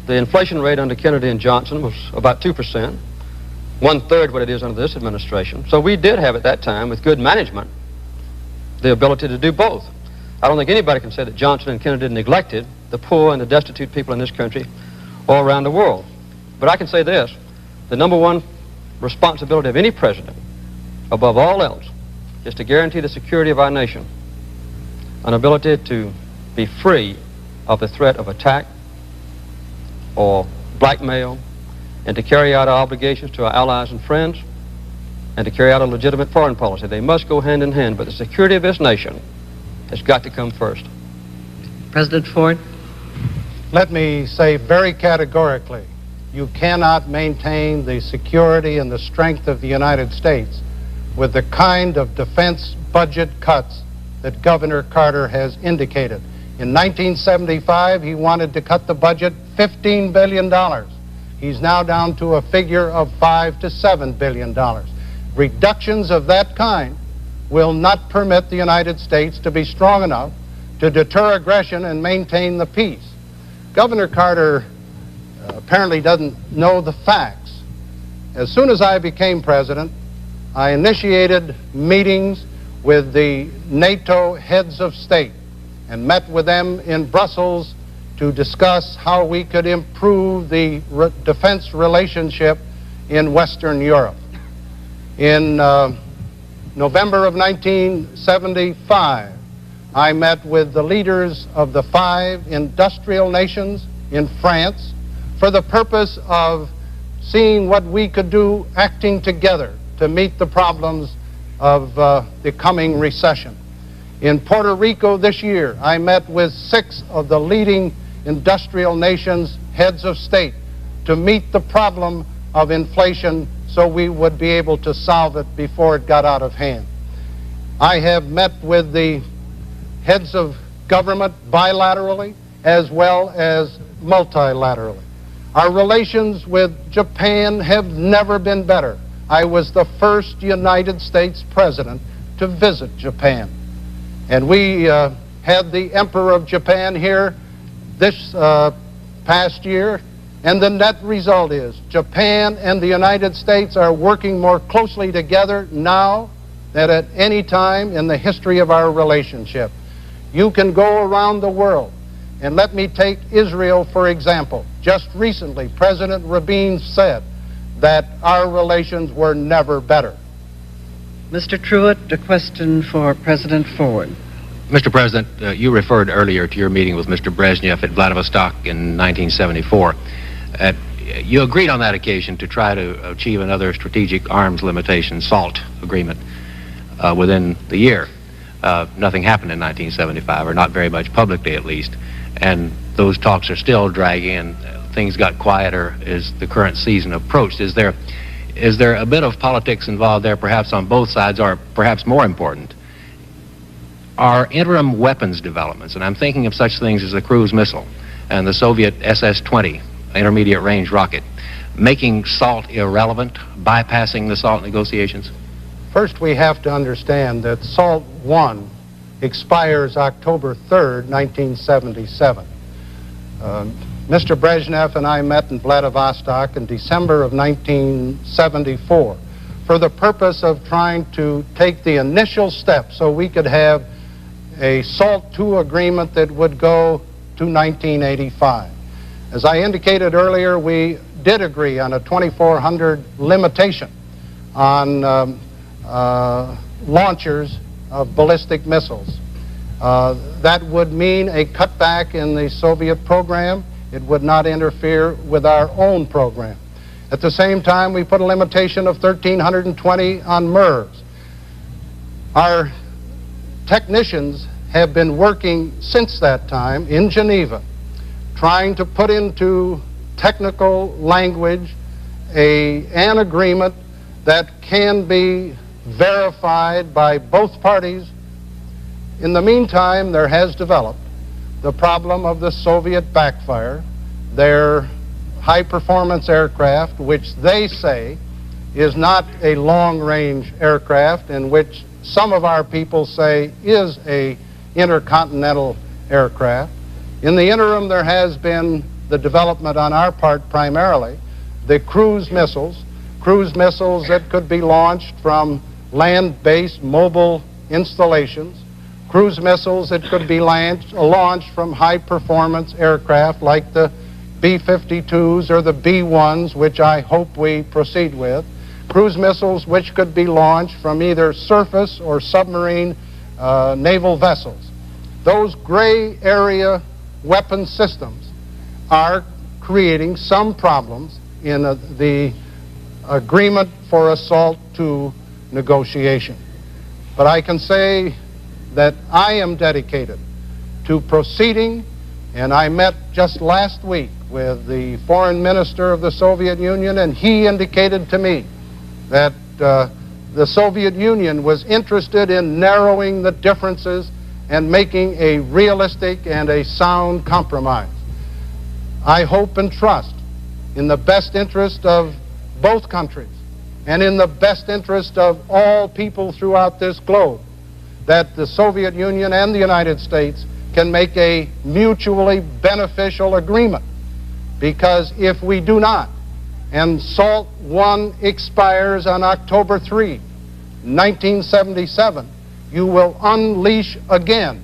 Speaker 3: The inflation rate under Kennedy and Johnson was about 2%, 1/3 what it is under this administration. So we did have at that time, with good management, the ability to do both. I don't think anybody can say that Johnson and Kennedy neglected the poor and the destitute people in this country or around the world. But I can say this, the number one responsibility of any president, above all else, is to guarantee the security of our nation, an ability to be free of the threat of attack or blackmail, and to carry out our obligations to our allies and friends, and to carry out a legitimate foreign policy. They must go hand in hand, but the security of this nation has got to come first.
Speaker 1: President Ford?
Speaker 4: Let me say very categorically, you cannot maintain the security and the strength of the United States with the kind of defense budget cuts that Governor Carter has indicated. In 1975, he wanted to cut the budget $15 billion. He's now down to a figure of $5 to $7 billion. Reductions of that kind will not permit the United States to be strong enough to deter aggression and maintain the peace. Governor Carter apparently doesn't know the facts. As soon as I became president, I initiated meetings with the NATO heads of state and met with them in Brussels to discuss how we could improve the defense relationship in Western Europe. In November of 1975, I met with the leaders of the 5 industrial nations in France for the purpose of seeing what we could do acting together to meet the problems of the coming recession. In Puerto Rico this year, I met with 6 of the leading industrial nations' heads of state to meet the problem of inflation so we would be able to solve it before it got out of hand. I have met with the heads of government bilaterally as well as multilaterally. Our relations with Japan have never been better. I was the first United States president to visit Japan. And we had the Emperor of Japan here this past year, and the net result is Japan and the United States are working more closely together now than at any time in the history of our relationship. You can go around the world, and let me take Israel for example. Just recently, President Rabin said that our relations were never better.
Speaker 1: Mr. Truitt, a question for President Ford.
Speaker 5: Mr. President, you referred earlier to your meeting with Mr. Brezhnev at Vladivostok in 1974. You agreed on that occasion to try to achieve another strategic arms limitation SALT agreement within the year. Nothing happened in 1975, or not very much publicly at least, and those talks are still dragging, and things got quieter as the current season approached. Is there a bit of politics involved there, perhaps on both sides, or perhaps more important, are interim weapons developments? And I'm thinking of such things as the cruise missile and the Soviet SS-20 intermediate range rocket, making SALT irrelevant, bypassing the SALT negotiations?
Speaker 4: First, we have to understand that SALT I expires October 3rd, 1977. Mr. Brezhnev and I met in Vladivostok in December of 1974 for the purpose of trying to take the initial step so we could have a SALT II agreement that would go to 1985. As I indicated earlier, we did agree on a 2400 limitation on launchers of ballistic missiles. That would mean a cutback in the Soviet program. It would not interfere with our own program. At the same time, we put a limitation of 1,320 on MIRVs. Our technicians have been working since that time in Geneva, trying to put into technical language an agreement that can be verified by both parties. In the meantime, there has developed the problem of the Soviet backfire, their high-performance aircraft, which they say is not a long-range aircraft, and which some of our people say is a intercontinental aircraft. In the interim, there has been the development on our part primarily, the cruise missiles that could be launched from land-based mobile installations, cruise missiles that could be launched from high-performance aircraft like the B-52s or the B-1s, which I hope we proceed with, cruise missiles which could be launched from either surface or submarine naval vessels. Those gray area weapon systems are creating some problems in the agreement for a SALT II negotiation. But I can say that I am dedicated to proceeding, and I met just last week with the foreign minister of the Soviet Union, and he indicated to me that the Soviet Union was interested in narrowing the differences and making a realistic and a sound compromise. I hope and trust in the best interest of both countries and in the best interest of all people throughout this globe that the Soviet Union and the United States can make a mutually beneficial agreement. Because if we do not, and SALT I expires on October 3, 1977, you will unleash again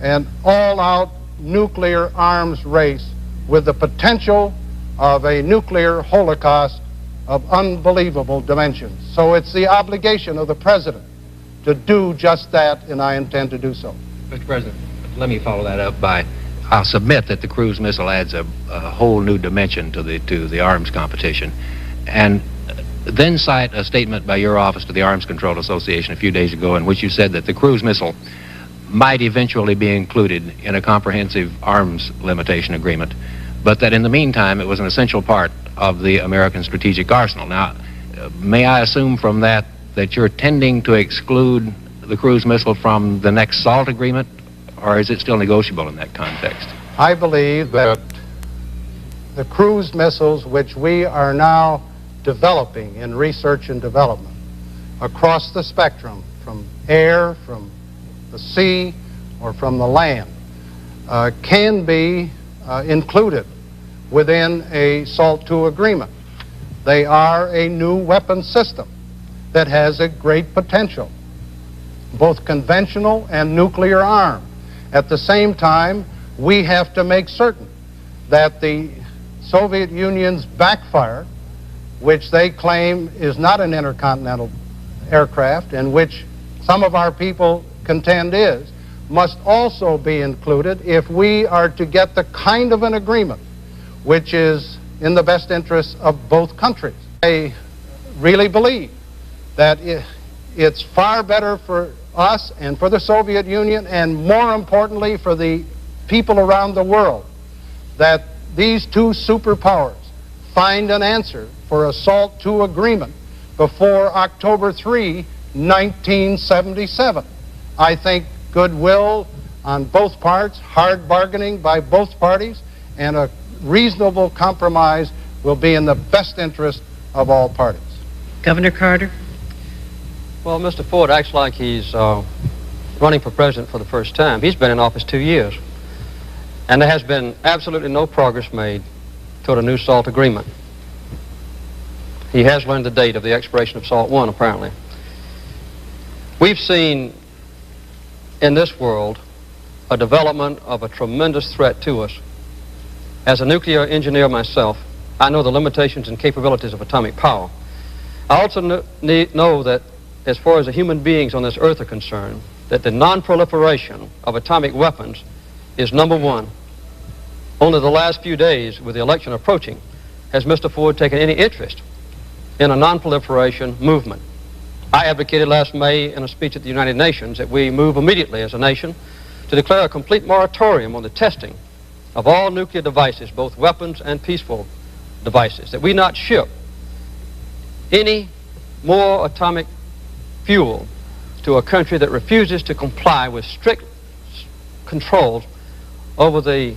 Speaker 4: an all-out nuclear arms race with the potential of a nuclear holocaust of unbelievable dimensions. So it's the obligation of the President to do just that, and I intend to do so.
Speaker 5: Mr. President, let me follow that up by, I'll submit that the cruise missile adds a whole new dimension to the arms competition. And then cite a statement by your office to the Arms Control Association a few days ago in which you said that the cruise missile might eventually be included in a comprehensive arms limitation agreement, but that in the meantime it was an essential part of the American strategic arsenal. Now, may I assume from that that you're tending to exclude the cruise missile from the next SALT agreement, or is it still negotiable in that context?
Speaker 4: I believe that the cruise missiles which we are now developing in research and development across the spectrum, from air, from the sea, or from the land, can be included within a SALT II agreement. They are a new weapon system that has a great potential, both conventional and nuclear armed. At the same time, we have to make certain that the Soviet Union's backfire, which they claim is not an intercontinental aircraft, and which some of our people contend is, must also be included if we are to get the kind of an agreement which is in the best interests of both countries. I really believe that it's far better for us and for the Soviet Union, and more importantly for the people around the world, that these two superpowers find an answer for a SALT II agreement before October 3, 1977. I think goodwill on both parts, hard bargaining by both parties, and a reasonable compromise will be in the best interest of all parties.
Speaker 1: Governor Carter?
Speaker 3: Well, Mr. Ford acts like he's running for president for the first time. He's been in office 2 years, and there has been absolutely no progress made toward a new SALT agreement. He has learned the date of the expiration of SALT I, apparently. We've seen in this world a development of a tremendous threat to us. As a nuclear engineer myself, I know the limitations and capabilities of atomic power. I also know that as far as the human beings on this earth are concerned, that the non-proliferation of atomic weapons is number one. Only the last few days, with the election approaching, has Mr. Ford taken any interest in a non-proliferation movement. I advocated last May in a speech at the United Nations that we move immediately as a nation to declare a complete moratorium on the testing of all nuclear devices, both weapons and peaceful devices, that we not ship any more atomic fuel to a country that refuses to comply with strict controls over the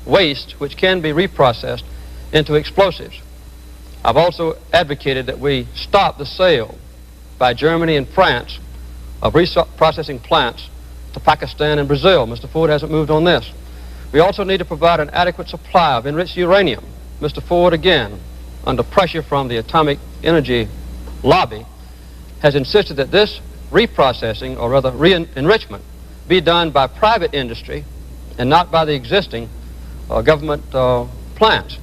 Speaker 3: waste which can be reprocessed into explosives. I've also advocated that we stop the sale by Germany and France of reprocessing plants to Pakistan and Brazil. Mr. Ford hasn't moved on this. We also need to provide an adequate supply of enriched uranium. Mr. Ford, again, under pressure from the atomic energy lobby, has insisted that this reprocessing, or rather re-enrichment, be done by private industry and not by the existing government plants.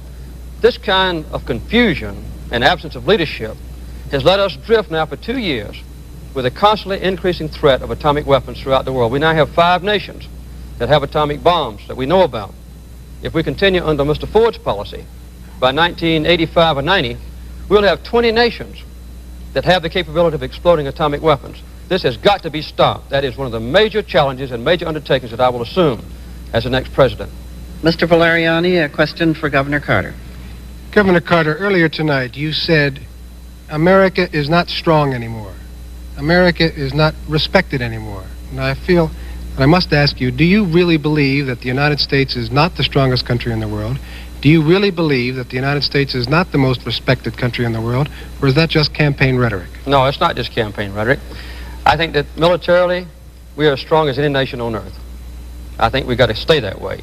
Speaker 3: This kind of confusion and absence of leadership has let us drift now for 2 years with a constantly increasing threat of atomic weapons throughout the world. We now have 5 nations that have atomic bombs that we know about. If we continue under Mr. Ford's policy, by 1985 or 90, we'll have 20 nations that have the capability of exploding atomic weapons. This has got to be stopped. That is one of the major challenges and major undertakings that I will assume as the next president.
Speaker 1: Mr. Valeriani, a question for Governor Carter.
Speaker 6: Governor Carter, earlier tonight you said America is not strong anymore. America is not respected anymore. And I feel, I must ask you, do you really believe that the United States is not the strongest country in the world? Do you really believe that the United States is not the most respected country in the world, or is that just campaign rhetoric?
Speaker 3: No, it's not just campaign rhetoric. I think that militarily, we are as strong as any nation on earth. I think we've got to stay that way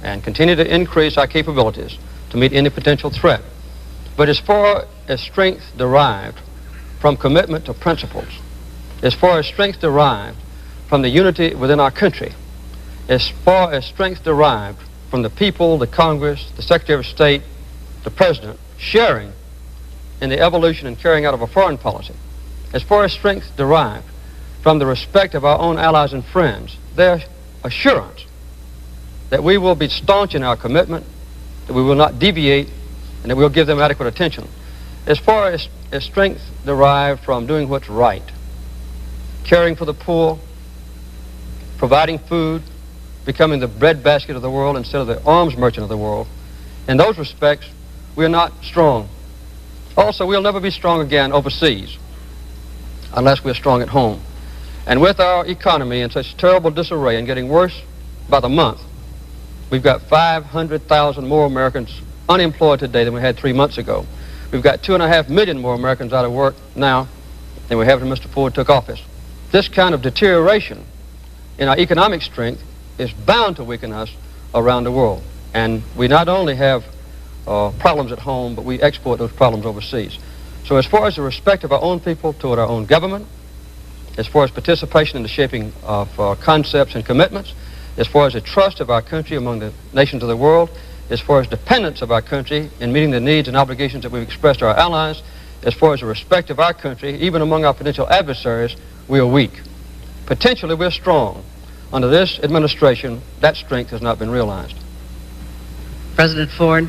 Speaker 3: and continue to increase our capabilities to meet any potential threat. But as far as strength derived from commitment to principles, as far as strength derived from the unity within our country, as far as strength derived from the people, the Congress, the Secretary of State, the President, sharing in the evolution and carrying out of a foreign policy, as far as strength derived from the respect of our own allies and friends, their assurance that we will be staunch in our commitment, that we will not deviate, and that we'll give them adequate attention. As far as strength derived from doing what's right, caring for the poor, providing food, becoming the breadbasket of the world instead of the arms merchant of the world, in those respects, we are not strong. Also, we'll never be strong again overseas unless we're strong at home. And with our economy in such terrible disarray and getting worse by the month, we've got 500,000 more Americans unemployed today than we had 3 months ago. We've got 2.5 million more Americans out of work now than we have when Mr. Ford took office. This kind of deterioration in our economic strength is bound to weaken us around the world. And we not only have problems at home, but we export those problems overseas. So as far as the respect of our own people toward our own government, as far as participation in the shaping of concepts and commitments, as far as the trust of our country among the nations of the world, as far as dependence of our country in meeting the needs and obligations that we've expressed to our allies, as far as the respect of our country, even among our potential adversaries, we are weak. Potentially, we're strong. Under this administration, that strength has not been realized.
Speaker 1: President Ford.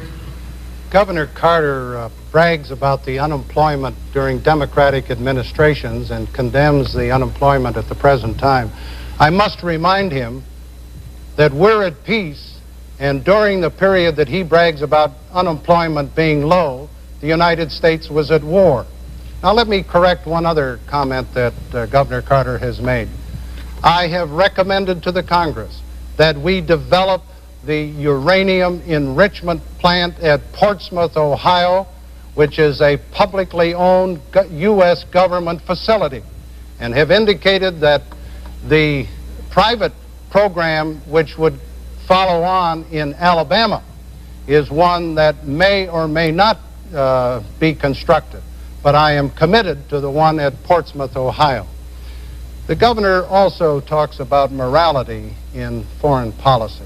Speaker 4: Governor Carter brags about the unemployment during Democratic administrations and condemns the unemployment at the present time. I must remind him that we're at peace, and during the period that he brags about unemployment being low, the United States was at war. Now let me correct one other comment that Governor Carter has made. I have recommended to the Congress that we develop the uranium enrichment plant at Portsmouth, Ohio, which is a publicly owned U.S. government facility, and have indicated that the private program which would follow on in Alabama is one that may or may not be constructed, but I am committed to the one at Portsmouth, Ohio. The governor also talks about morality in foreign policy.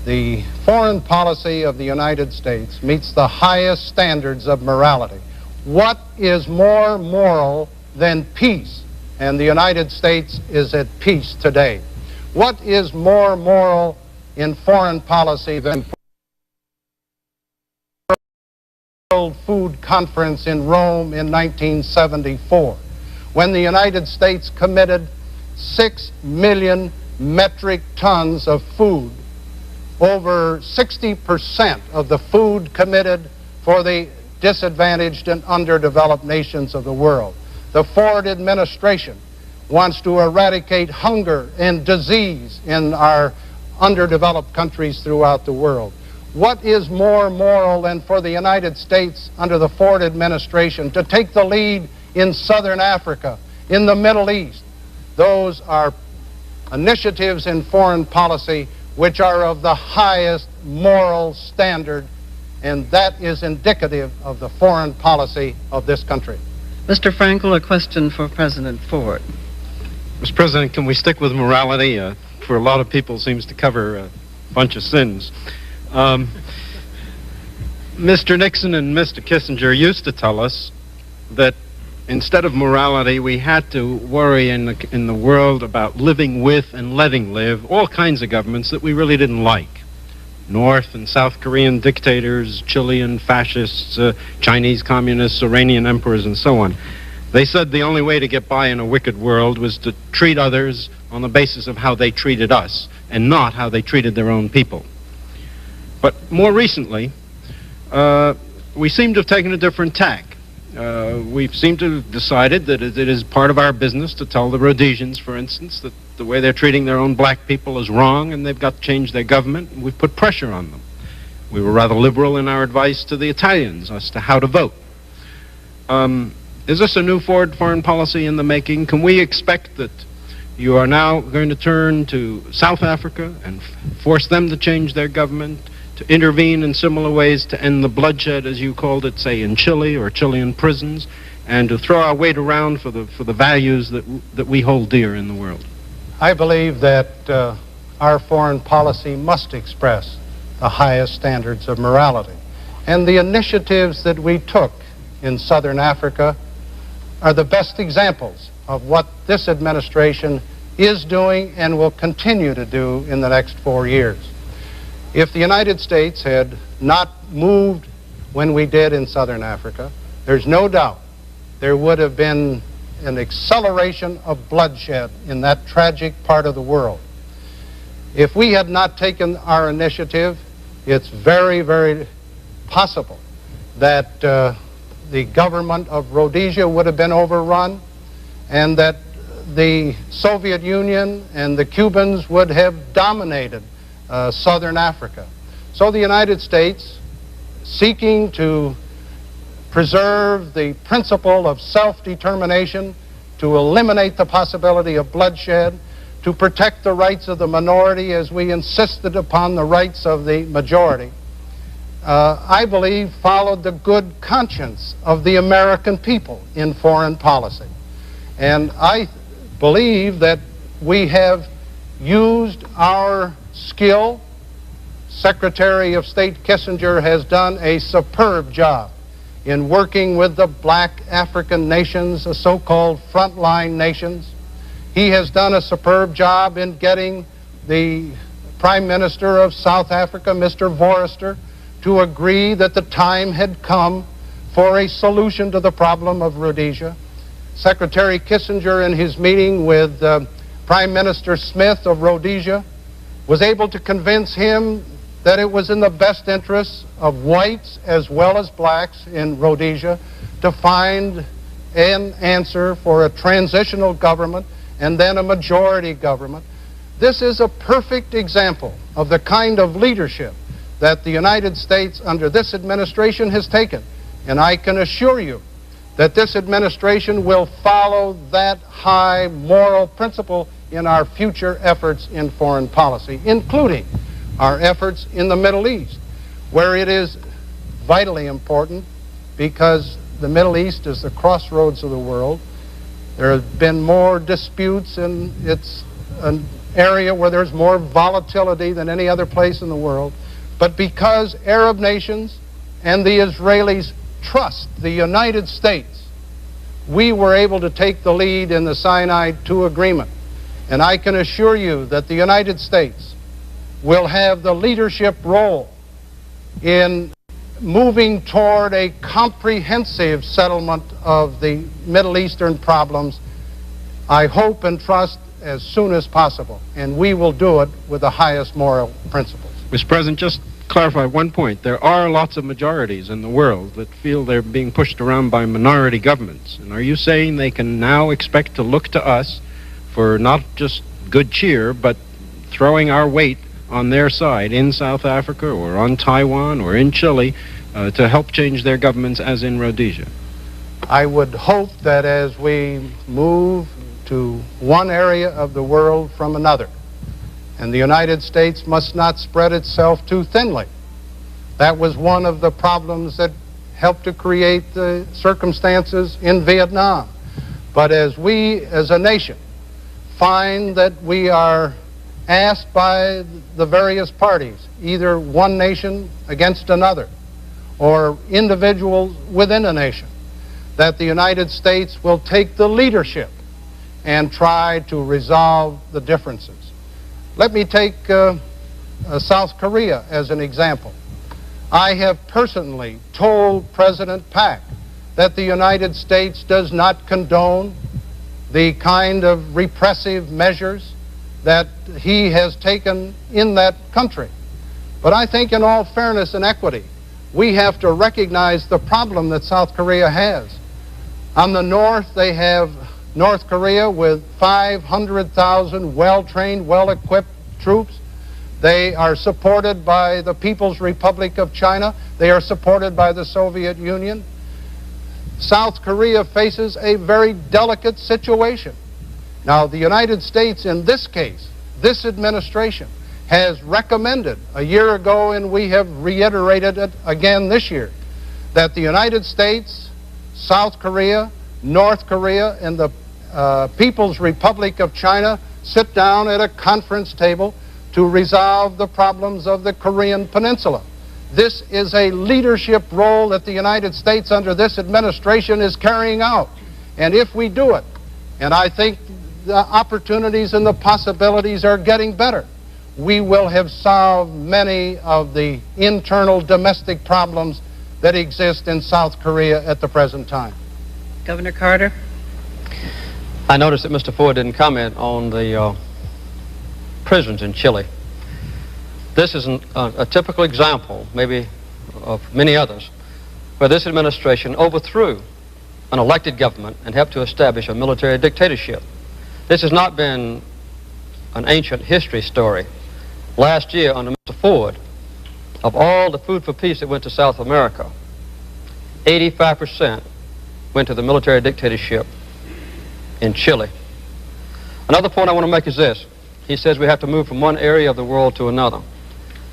Speaker 4: The foreign policy of the United States meets the highest standards of morality. What is more moral than peace? And the United States is at peace today. What is more moral in foreign policy than the World Food Conference in Rome in 1974, when the United States committed 6 million metric tons of food, over 60% of the food committed for the disadvantaged and underdeveloped nations of the world. The Ford administration wants to eradicate hunger and disease in our underdeveloped countries throughout the world. What is more moral than for the United States under the Ford administration to take the lead in Southern Africa, in the Middle East? Those are initiatives in foreign policy which are of the highest moral standard, and that is indicative of the foreign policy of this country.
Speaker 1: Mr. Frankel, a question for President Ford.
Speaker 2: Mr. President, can we stick with morality? For a lot of people, seems to cover a bunch of sins. Mr. Nixon and Mr. Kissinger used to tell us that instead of morality, we had to worry in the world about living with and letting live all kinds of governments that we really didn't like. North and South Korean dictators, Chilean fascists, Chinese communists, Iranian emperors, and so on. They said the only way to get by in a wicked world was to treat others on the basis of how they treated us, and not how they treated their own people. But more recently, we seem to have taken a different tack. We seem to have decided that it is part of our business to tell the Rhodesians, for instance, that the way they're treating their own black people is wrong and they've got to change their government, and we've put pressure on them. We were rather liberal in our advice to the Italians as to how to vote. Is this a new Ford foreign policy in the making? Can we expect that you are now going to turn to South Africa and force them to change their government, to intervene in similar ways to end the bloodshed, as you called it, say in Chile or Chilean prisons, and to throw our weight around for the values that we hold dear in the world?
Speaker 4: I believe that our foreign policy must express the highest standards of morality. And the initiatives that we took in Southern Africa are the best examples of what this administration is doing, and will continue to do in the next 4 years. If the United States had not moved when we did in Southern Africa, there's no doubt there would have been an acceleration of bloodshed in that tragic part of the world. If we had not taken our initiative, it's very, very possible that the government of Rhodesia would have been overrun, and that the Soviet Union and the Cubans would have dominated Southern Africa. So the United States, seeking to preserve the principle of self-determination, to eliminate the possibility of bloodshed, to protect the rights of the minority as we insisted upon the rights of the majority, I believe followed the good conscience of the American people in foreign policy. And I believe that we have used our skill. Secretary of State Kissinger has done a superb job in working with the black African nations, the so-called frontline nations. He has done a superb job in getting the Prime Minister of South Africa, Mr. Forrester, to agree that the time had come for a solution to the problem of Rhodesia. Secretary Kissinger, in his meeting with Prime Minister Smith of Rhodesia, was able to convince him that it was in the best interests of whites as well as blacks in Rhodesia to find an answer for a transitional government and then a majority government. This is a perfect example of the kind of leadership that the United States under this administration has taken. And I can assure you that this administration will follow that high moral principle in our future efforts in foreign policy, including our efforts in the Middle East, where it is vitally important because the Middle East is the crossroads of the world. There have been more disputes, and it's an area where there's more volatility than any other place in the world. But because Arab nations and the Israelis trust the United States, we were able to take the lead in the Sinai II agreement. And I can assure you that the United States will have the leadership role in moving toward a comprehensive settlement of the Middle Eastern problems, I hope and trust, as soon as possible. And we will do it with the highest moral principles.
Speaker 2: Mr. President, just clarify one point. There are lots of majorities in the world that feel they're being pushed around by minority governments. And are you saying they can now expect to look to us for not just good cheer, but throwing our weight on their side in South Africa or on Taiwan or in Chile to help change their governments as in Rhodesia?
Speaker 4: I would hope that as we move to one area of the world from another, and the United States must not spread itself too thinly. That was one of the problems that helped to create the circumstances in Vietnam. But as we, as a nation, find that we are asked by the various parties, either one nation against another, or individuals within a nation, that the United States will take the leadership and try to resolve the differences. Let me take South Korea as an example. I have personally told President Park that the United States does not condone the kind of repressive measures that he has taken in that country. But I think in all fairness and equity, we have to recognize the problem that South Korea has. On the north, they have North Korea with 500,000 well-trained, well-equipped troops. They are supported by the People's Republic of China. They are supported by the Soviet Union. South Korea faces a very delicate situation. Now, the United States, in this case, this administration, has recommended a year ago, and we have reiterated it again this year, that the United States, South Korea, North Korea, and the People's Republic of China sit down at a conference table to resolve the problems of the Korean Peninsula. This is a leadership role that the United States under this administration is carrying out. And if we do it, and I think the opportunities and the possibilities are getting better. We will have solved many of the internal domestic problems that exist in South Korea at the present time.
Speaker 1: Governor Carter?
Speaker 3: I noticed that Mr. Ford didn't comment on the prisons in Chile. This is a typical example, maybe of many others, where this administration overthrew an elected government and helped to establish a military dictatorship. This has not been an ancient history story. Last year, under Mr. Ford, of all the food for peace that went to South America, 85% went to the military dictatorship in Chile. Another point I want to make is this. He says we have to move from one area of the world to another.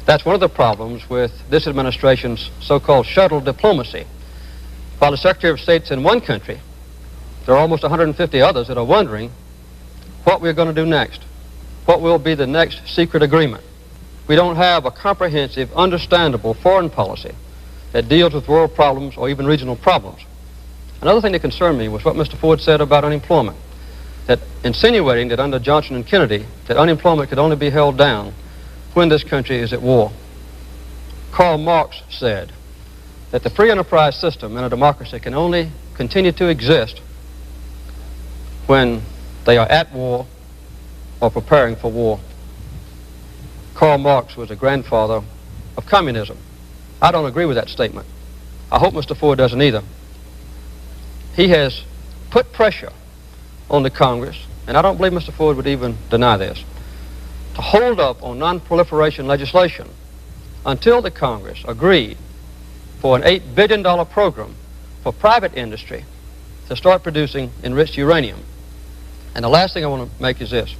Speaker 3: That's one of the problems with this administration's so-called shuttle diplomacy. While the Secretary of State's in one country, there are almost 150 others that are wondering what we're going to do next. What will be the next secret agreement? We don't have a comprehensive, understandable foreign policy that deals with world problems or even regional problems. Another thing that concerned me was what Mr. Ford said about unemployment, that insinuating that under Johnson and Kennedy that unemployment could only be held down when this country is at war. Karl Marx said that the free enterprise system in a democracy can only continue to exist when they are at war or preparing for war. Karl Marx was a grandfather of communism. I don't agree with that statement. I hope Mr. Ford doesn't either. He has put pressure on the Congress, and I don't believe Mr. Ford would even deny this, to hold up on non-proliferation legislation until the Congress agreed for an $8 billion program for private industry to start producing enriched uranium. And the last thing I want to make is this.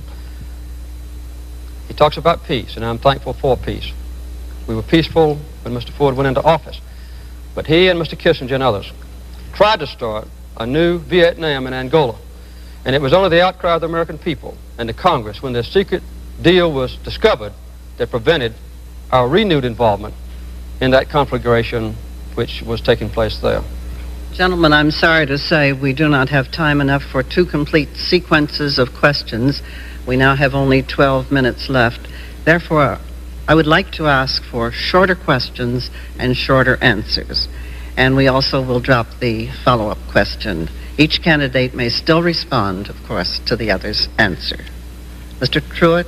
Speaker 3: He talks about peace, and I'm thankful for peace. We were peaceful when Mr. Ford went into office, but he and Mr. Kissinger and others tried to start a new Vietnam and Angola, and it was only the outcry of the American people and the Congress when the secret deal was discovered that prevented our renewed involvement in that conflagration which was taking place there.
Speaker 1: Gentlemen, I'm sorry to say we do not have time enough for two complete sequences of questions. We now have only 12 minutes left. Therefore, I would like to ask for shorter questions and shorter answers. And we also will drop the follow-up question. Each candidate may still respond, of course, to the other's answer. Mr. Truitt,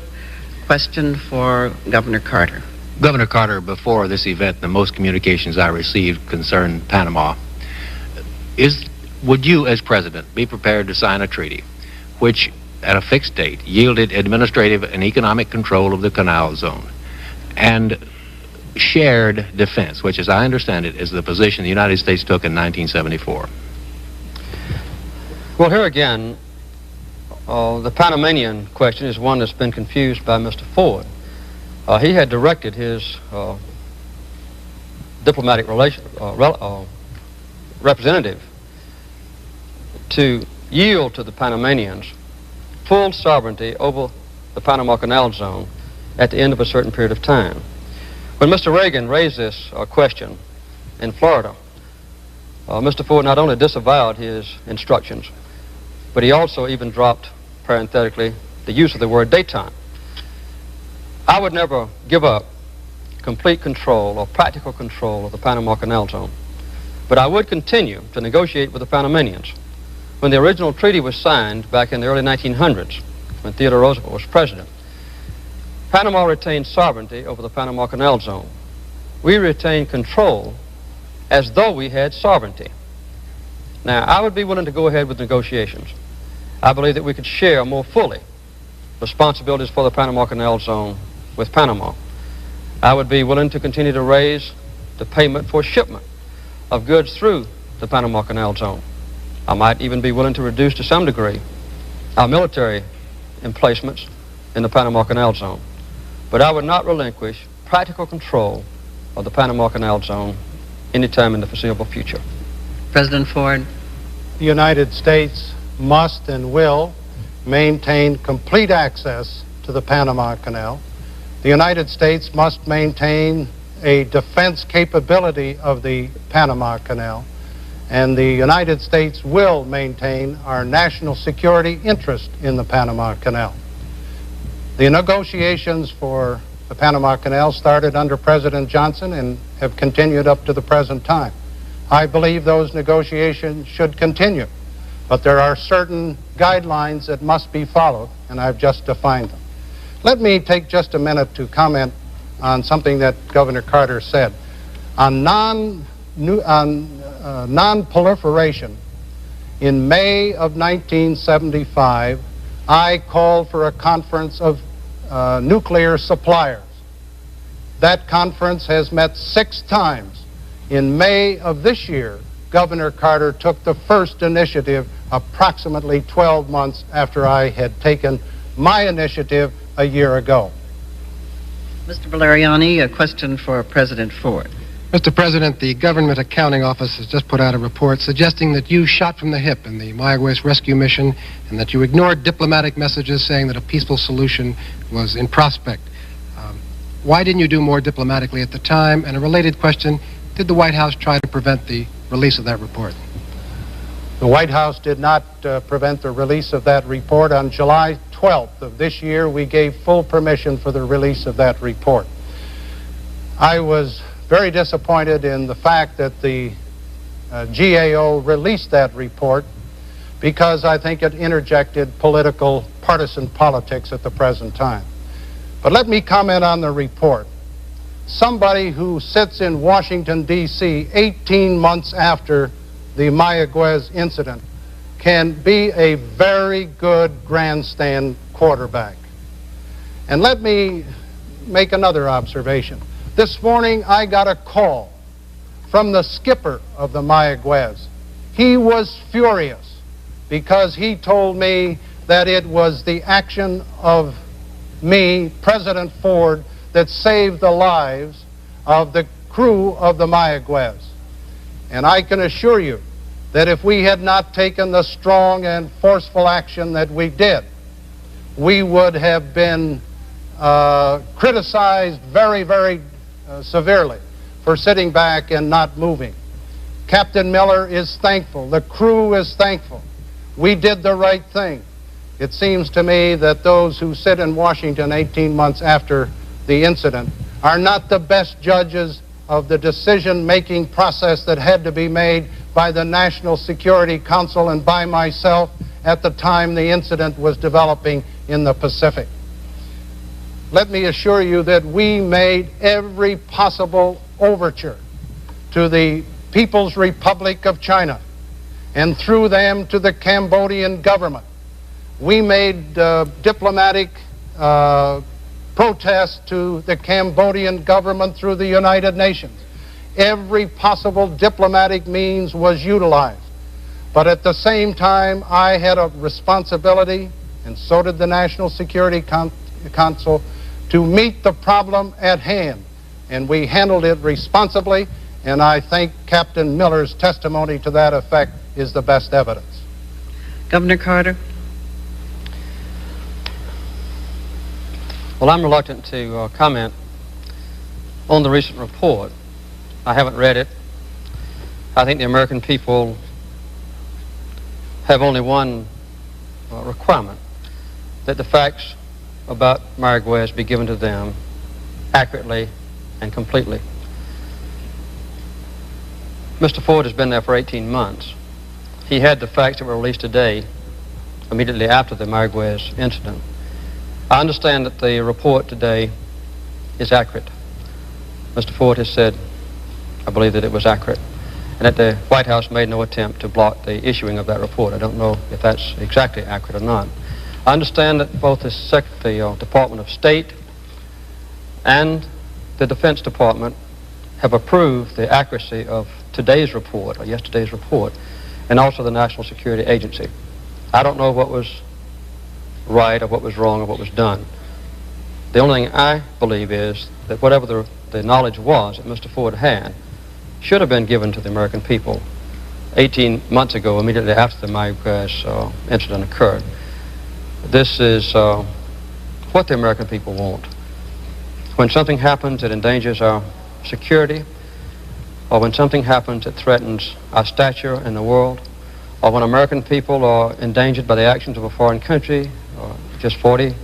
Speaker 1: question for Governor Carter.
Speaker 5: Governor Carter, before this event, the most communications I received concerned Panama. Would you, as president, be prepared to sign a treaty which, at a fixed date, yielded administrative and economic control of the canal zone and shared defense, which, as I understand it, is the position the United States took in 1974?
Speaker 3: Well, here again, the Panamanian question is one that's been confused by Mr. Ford. He had directed his diplomatic representative to yield to the Panamanians full sovereignty over the Panama Canal Zone at the end of a certain period of time. When Mr. Reagan raised this question in Florida, Mr. Ford not only disavowed his instructions, but he also even dropped, parenthetically, the use of the word détente. I would never give up complete control or practical control of the Panama Canal Zone, but I would continue to negotiate with the Panamanians. When the original treaty was signed back in the early 1900s, when Theodore Roosevelt was president, Panama retained sovereignty over the Panama Canal Zone. We retained control as though we had sovereignty. Now, I would be willing to go ahead with negotiations. I believe that we could share more fully responsibilities for the Panama Canal Zone with Panama. I would be willing to continue to raise the payment for shipment of goods through the Panama Canal Zone. I might even be willing to reduce to some degree our military emplacements in the Panama Canal Zone. But I would not relinquish practical control of the Panama Canal Zone anytime in the foreseeable future.
Speaker 1: President Ford.
Speaker 4: The United States must and will maintain complete access to the Panama Canal. The United States must maintain a defense capability of the Panama Canal. and the United States will maintain our national security interest in the Panama Canal. The negotiations for the Panama Canal started under President Johnson and have continued up to the present time. I believe those negotiations should continue, but there are certain guidelines that must be followed, and I've just defined them. Let me take just a minute to comment on something that Governor Carter said. On non-proliferation, in May of 1975, I called for a conference of nuclear suppliers. That conference has met 6 times. In May of this year, Governor Carter took the first initiative approximately 12 months after I had taken my initiative a year ago.
Speaker 1: Mr. Valeriani, a question for President Ford.
Speaker 6: Mr. President, the Government Accounting Office has just put out a report suggesting that you shot from the hip in the Mayaguez rescue mission and that you ignored diplomatic messages saying that a peaceful solution was in prospect. Why didn't you do more diplomatically at the time? And a related question, did the White House try to prevent the release of that report?
Speaker 4: The White House did not prevent the release of that report. On July 12th of this year, we gave full permission for the release of that report. I was very disappointed in the fact that the GAO released that report because I think it interjected partisan politics at the present time. But let me comment on the report. Somebody who sits in Washington, D.C. 18 months after the Mayaguez incident can be a very good grandstand quarterback. And let me make another observation. This morning I got a call from the skipper of the Mayaguez. He was furious because he told me that it was the action of me, President Ford, that saved the lives of the crew of the Mayaguez. And I can assure you that if we had not taken the strong and forceful action that we did, we would have been criticized very, very severely for sitting back and not moving. Captain Miller is thankful. The crew is thankful. We did the right thing. It seems to me that those who sit in Washington 18 months after the incident are not the best judges of the decision-making process that had to be made by the National Security Council and by myself at the time the incident was developing in the Pacific. Let me assure you that we made every possible overture to the People's Republic of China and through them to the Cambodian government. We made diplomatic protests to the Cambodian government through the United Nations. Every possible diplomatic means was utilized. But at the same time, I had a responsibility, and so did the National Security Council, to meet the problem at hand. And we handled it responsibly, and I think Captain Miller's testimony to that effect is the best evidence.
Speaker 1: Governor Carter.
Speaker 3: Well, I'm reluctant to comment on the recent report. I haven't read it. I think the American people have only one requirement, that the facts about Mayaguez be given to them accurately and completely. Mr. Ford has been there for 18 months. He had the facts that were released today, immediately after the Mayaguez incident. I understand that the report today is accurate. Mr. Ford has said, I believe, that it was accurate, and that the White House made no attempt to block the issuing of that report. I don't know if that's exactly accurate or not. I understand that both the Department of State and the Defense Department have approved the accuracy of today's report, or yesterday's report, and also the National Security Agency. I don't know what was right or what was wrong or what was done. The only thing I believe is that whatever the knowledge was that Mr. Ford had should have been given to the American people 18 months ago, immediately after the Mayaguez incident occurred. This is what the American people want. When something happens that endangers our security or when something happens that threatens our stature in the world, or when American people are endangered by the actions of a foreign country, or just 40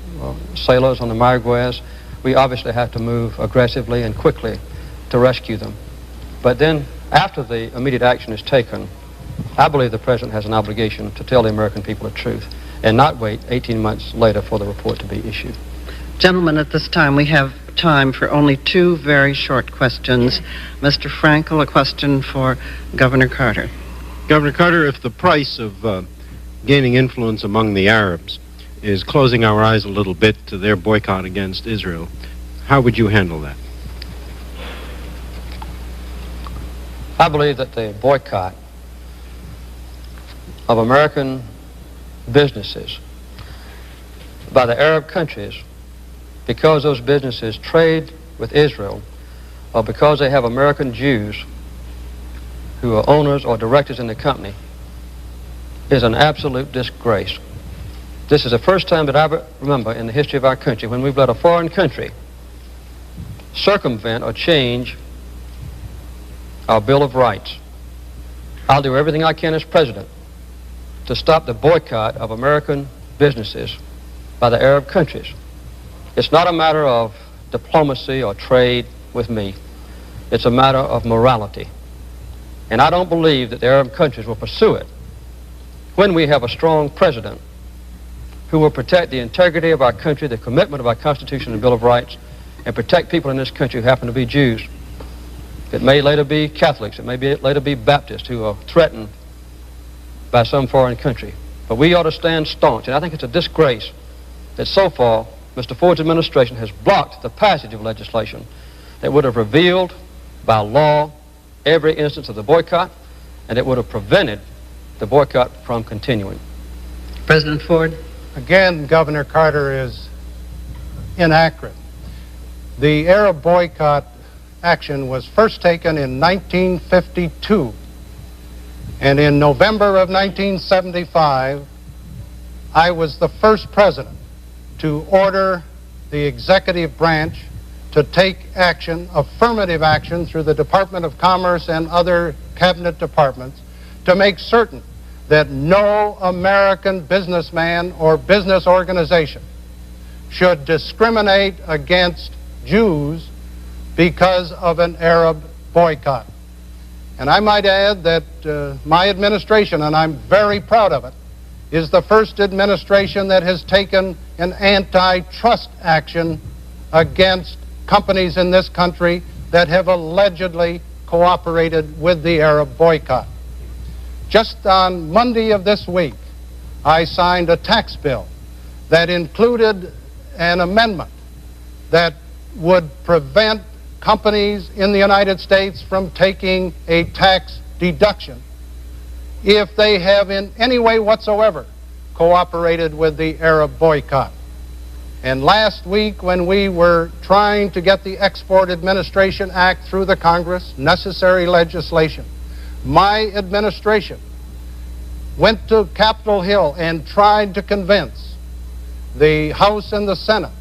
Speaker 3: sailors on the Mayaguez, we obviously have to move aggressively and quickly to rescue them. But then, after the immediate action is taken, I believe the President has an obligation to tell the American people the truth and not wait 18 months later for the report to be issued.
Speaker 1: Gentlemen, at this time we have time for only two very short questions. Mr. Frankel, a question for Governor Carter.
Speaker 2: Governor Carter, if the price of gaining influence among the Arabs is closing our eyes a little bit to their boycott against Israel, how would you handle that?
Speaker 3: I believe that the boycott of American businesses by the Arab countries, because those businesses trade with Israel, or because they have American Jews who are owners or directors in the company, is an absolute disgrace. This is the first time that I remember in the history of our country when we've let a foreign country circumvent or change our Bill of Rights. I'll do everything I can as President to stop the boycott of American businesses by the Arab countries. It's not a matter of diplomacy or trade with me. It's a matter of morality. And I don't believe that the Arab countries will pursue it when we have a strong president who will protect the integrity of our country, the commitment of our Constitution and Bill of Rights, and protect people in this country who happen to be Jews. It may later be Catholics, it may later be Baptists who are threatened by some foreign country. But we ought to stand staunch, and I think it's a disgrace that so far Mr. Ford's administration has blocked the passage of legislation that would have revealed by law every instance of the boycott, and it would have prevented the boycott from continuing.
Speaker 1: President Ford?
Speaker 4: Again, Governor Carter is inaccurate. The Arab boycott action was first taken in 1952, and in November of 1975, I was the first president to order the executive branch to take action, affirmative action, through the Department of Commerce and other cabinet departments to make certain that no American businessman or business organization should discriminate against Jews because of an Arab boycott. And I might add that my administration, and I'm very proud of it, is the first administration that has taken an antitrust action against companies in this country that have allegedly cooperated with the Arab boycott. Just on Monday of this week, I signed a tax bill that included an amendment that would prevent companies in the United States from taking a tax deduction if they have in any way whatsoever cooperated with the Arab boycott. And last week, when we were trying to get the Export Administration Act through the Congress, necessary legislation, my administration went to Capitol Hill and tried to convince the House and the Senate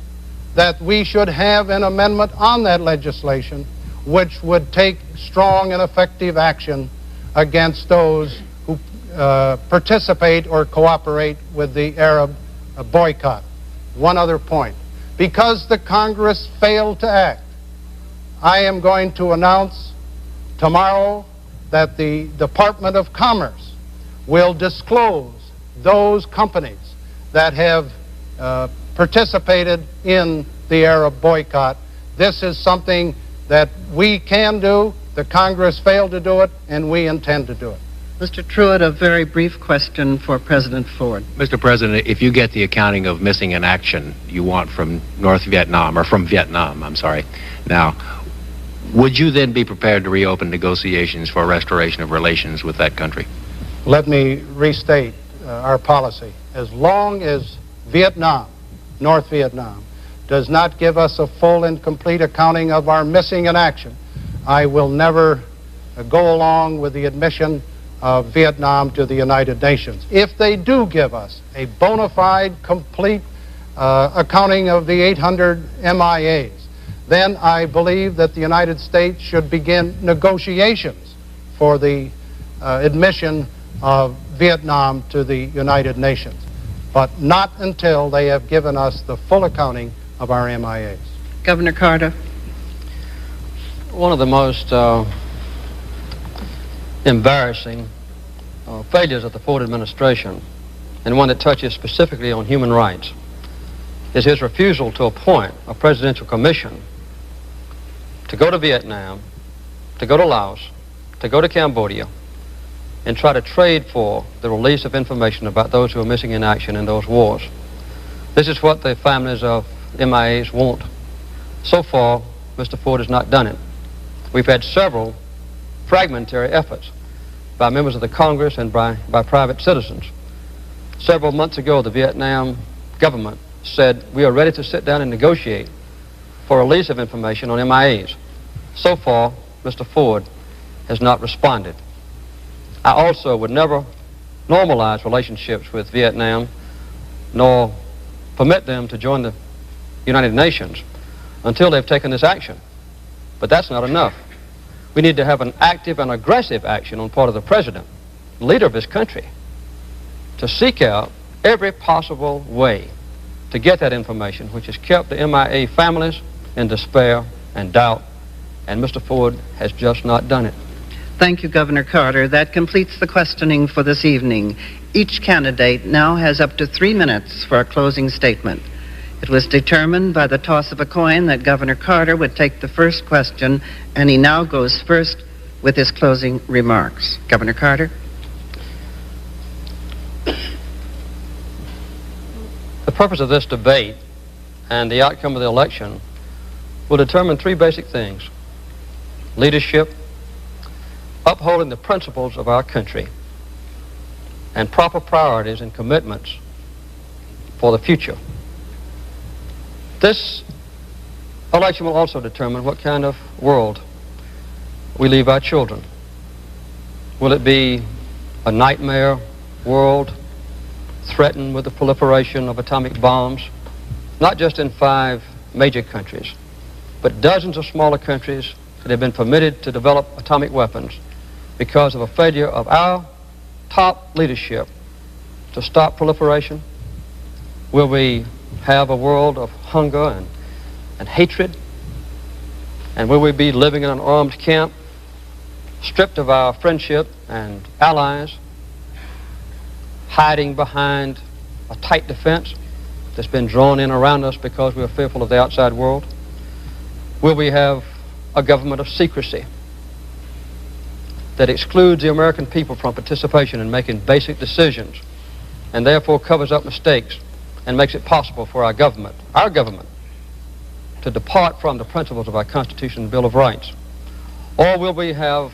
Speaker 4: that we should have an amendment on that legislation which would take strong and effective action against those who participate or cooperate with the Arab boycott. One other point. Because the Congress failed to act, I am going to announce tomorrow that the Department of Commerce will disclose those companies that have participated in the Arab boycott. This is something that we can do. The Congress failed to do it, and we intend to do it.
Speaker 1: Mr. Truitt, a very brief question for President Ford.
Speaker 5: Mr. President, if you get the accounting of missing in action you want from North Vietnam, or from Vietnam, I'm sorry, now, would you then be prepared to reopen negotiations for restoration of relations with that country?
Speaker 4: Let me restate our policy. As long as Vietnam, North Vietnam, does not give us a full and complete accounting of our missing in action, I will never go along with the admission of Vietnam to the United Nations. If they do give us a bona fide, complete accounting of the 800 MIAs, then I believe that the United States should begin negotiations for the admission of Vietnam to the United Nations, but not until they have given us the full accounting of our MIAs.
Speaker 1: Governor Carter.
Speaker 3: One of the most embarrassing failures of the Ford administration, and one that touches specifically on human rights, is his refusal to appoint a presidential commission to go to Vietnam, to go to Laos, to go to Cambodia, and try to trade for the release of information about those who are missing in action in those wars. This is what the families of MIAs want. So far, Mr. Ford has not done it. We've had several fragmentary efforts by members of the Congress and by private citizens. Several months ago, the Vietnam government said, we are ready to sit down and negotiate for release of information on MIAs. So far, Mr. Ford has not responded. I also would never normalize relationships with Vietnam, nor permit them to join the United Nations until they've taken this action. But that's not enough. We need to have an active and aggressive action on part of the president, leader of this country, to seek out every possible way to get that information, which has kept the MIA families in despair and doubt, and Mr. Ford has just not done it.
Speaker 1: Thank you, Governor Carter. That completes the questioning for this evening. Each candidate now has up to 3 minutes for a closing statement. It was determined by the toss of a coin that Governor Carter would take the first question, and he now goes first with his closing remarks. Governor Carter.
Speaker 3: The purpose of this debate and the outcome of the election will determine three basic things: leadership, upholding the principles of our country, and proper priorities and commitments for the future. This election will also determine what kind of world we leave our children. Will it be a nightmare world threatened with the proliferation of atomic bombs, not just in 5 major countries, but dozens of smaller countries that have been permitted to develop atomic weapons because of a failure of our top leadership to stop proliferation? Will we have a world of hunger and hatred? And will we be living in an armed camp, stripped of our friendship and allies, hiding behind a tight defense that's been drawn in around us because we are fearful of the outside world? Will we have a government of secrecy that excludes the American people from participation in making basic decisions and therefore covers up mistakes and makes it possible for our government, to depart from the principles of our Constitution and Bill of Rights? Or will we have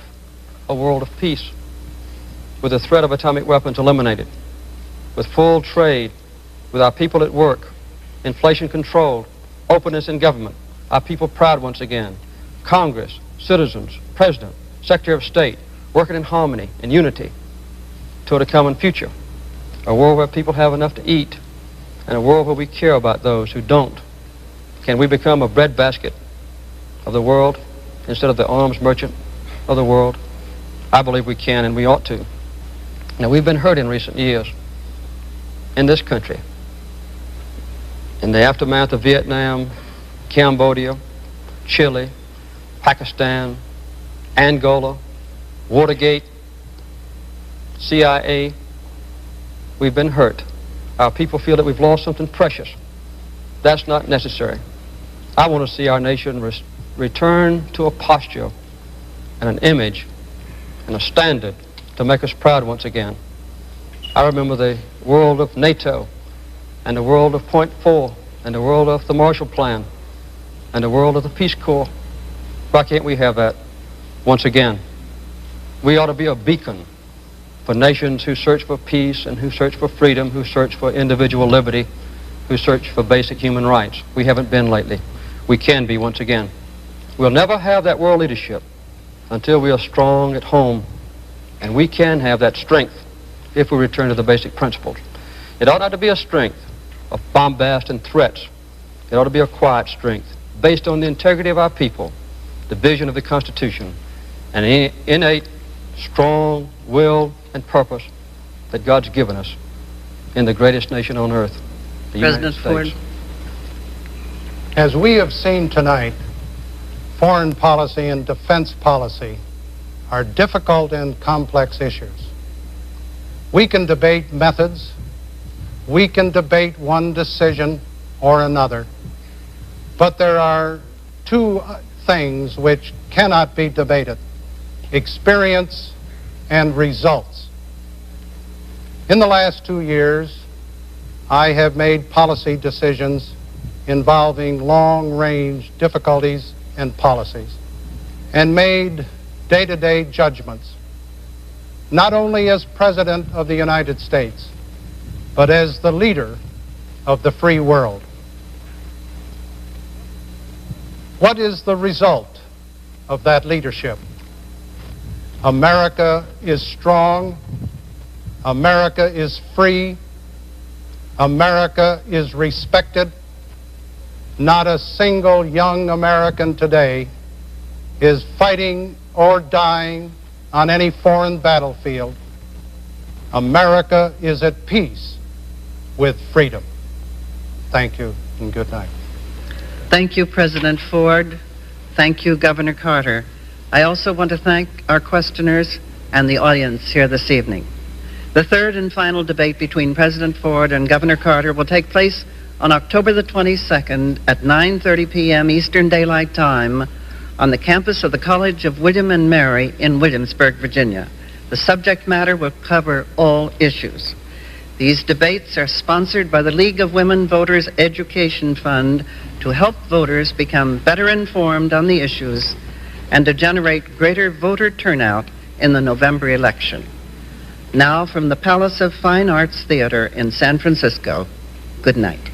Speaker 3: a world of peace with the threat of atomic weapons eliminated, with full trade, with our people at work, inflation controlled, openness in government, our people proud once again, Congress, citizens, President, Secretary of State, working in harmony and unity toward a common future? A world where people have enough to eat, and a world where we care about those who don't. Can we become a breadbasket of the world instead of the arms merchant of the world? I believe we can, and we ought to. Now, we've been hurt in recent years in this country. In the aftermath of Vietnam, Cambodia, Chile, Pakistan, Angola, Watergate, CIA, we've been hurt. Our people feel that we've lost something precious. That's not necessary. I want to see our nation return to a posture and an image and a standard to make us proud once again. I remember the world of NATO and the world of Point 4 and the world of the Marshall Plan and the world of the Peace Corps. Why can't we have that once again? We ought to be a beacon for nations who search for peace and who search for freedom, who search for individual liberty, who search for basic human rights. We haven't been lately. We can be once again. We'll never have that world leadership until we are strong at home, and we can have that strength if we return to the basic principles. It ought not to be a strength of bombast and threats. It ought to be a quiet strength based on the integrity of our people, the vision of the Constitution, and an innate, strong will and purpose that God's given us in the greatest nation on earth, the
Speaker 1: President
Speaker 3: United States.
Speaker 1: Ford.
Speaker 4: As we have seen tonight, foreign policy and defense policy are difficult and complex issues. We can debate methods, we can debate one decision or another, but there are two things which cannot be debated: experience and results. In the last 2 years, I have made policy decisions involving long-range difficulties and policies, and made day-to-day judgments, not only as President of the United States, but as the leader of the free world. What is the result of that leadership? America is strong, America is free, America is respected. Not a single young American today is fighting or dying on any foreign battlefield. America is at peace with freedom. Thank you and good night.
Speaker 1: Thank you, President Ford. Thank you, Governor Carter. I also want to thank our questioners and the audience here this evening. The third and final debate between President Ford and Governor Carter will take place on October the 22nd at 9:30 p.m. Eastern Daylight Time on the campus of the College of William and Mary in Williamsburg, Virginia. The subject matter will cover all issues. These debates are sponsored by the League of Women Voters Education Fund to help voters become better informed on the issues and to generate greater voter turnout in the November election. Now, from the Palace of Fine Arts Theater in San Francisco, good night.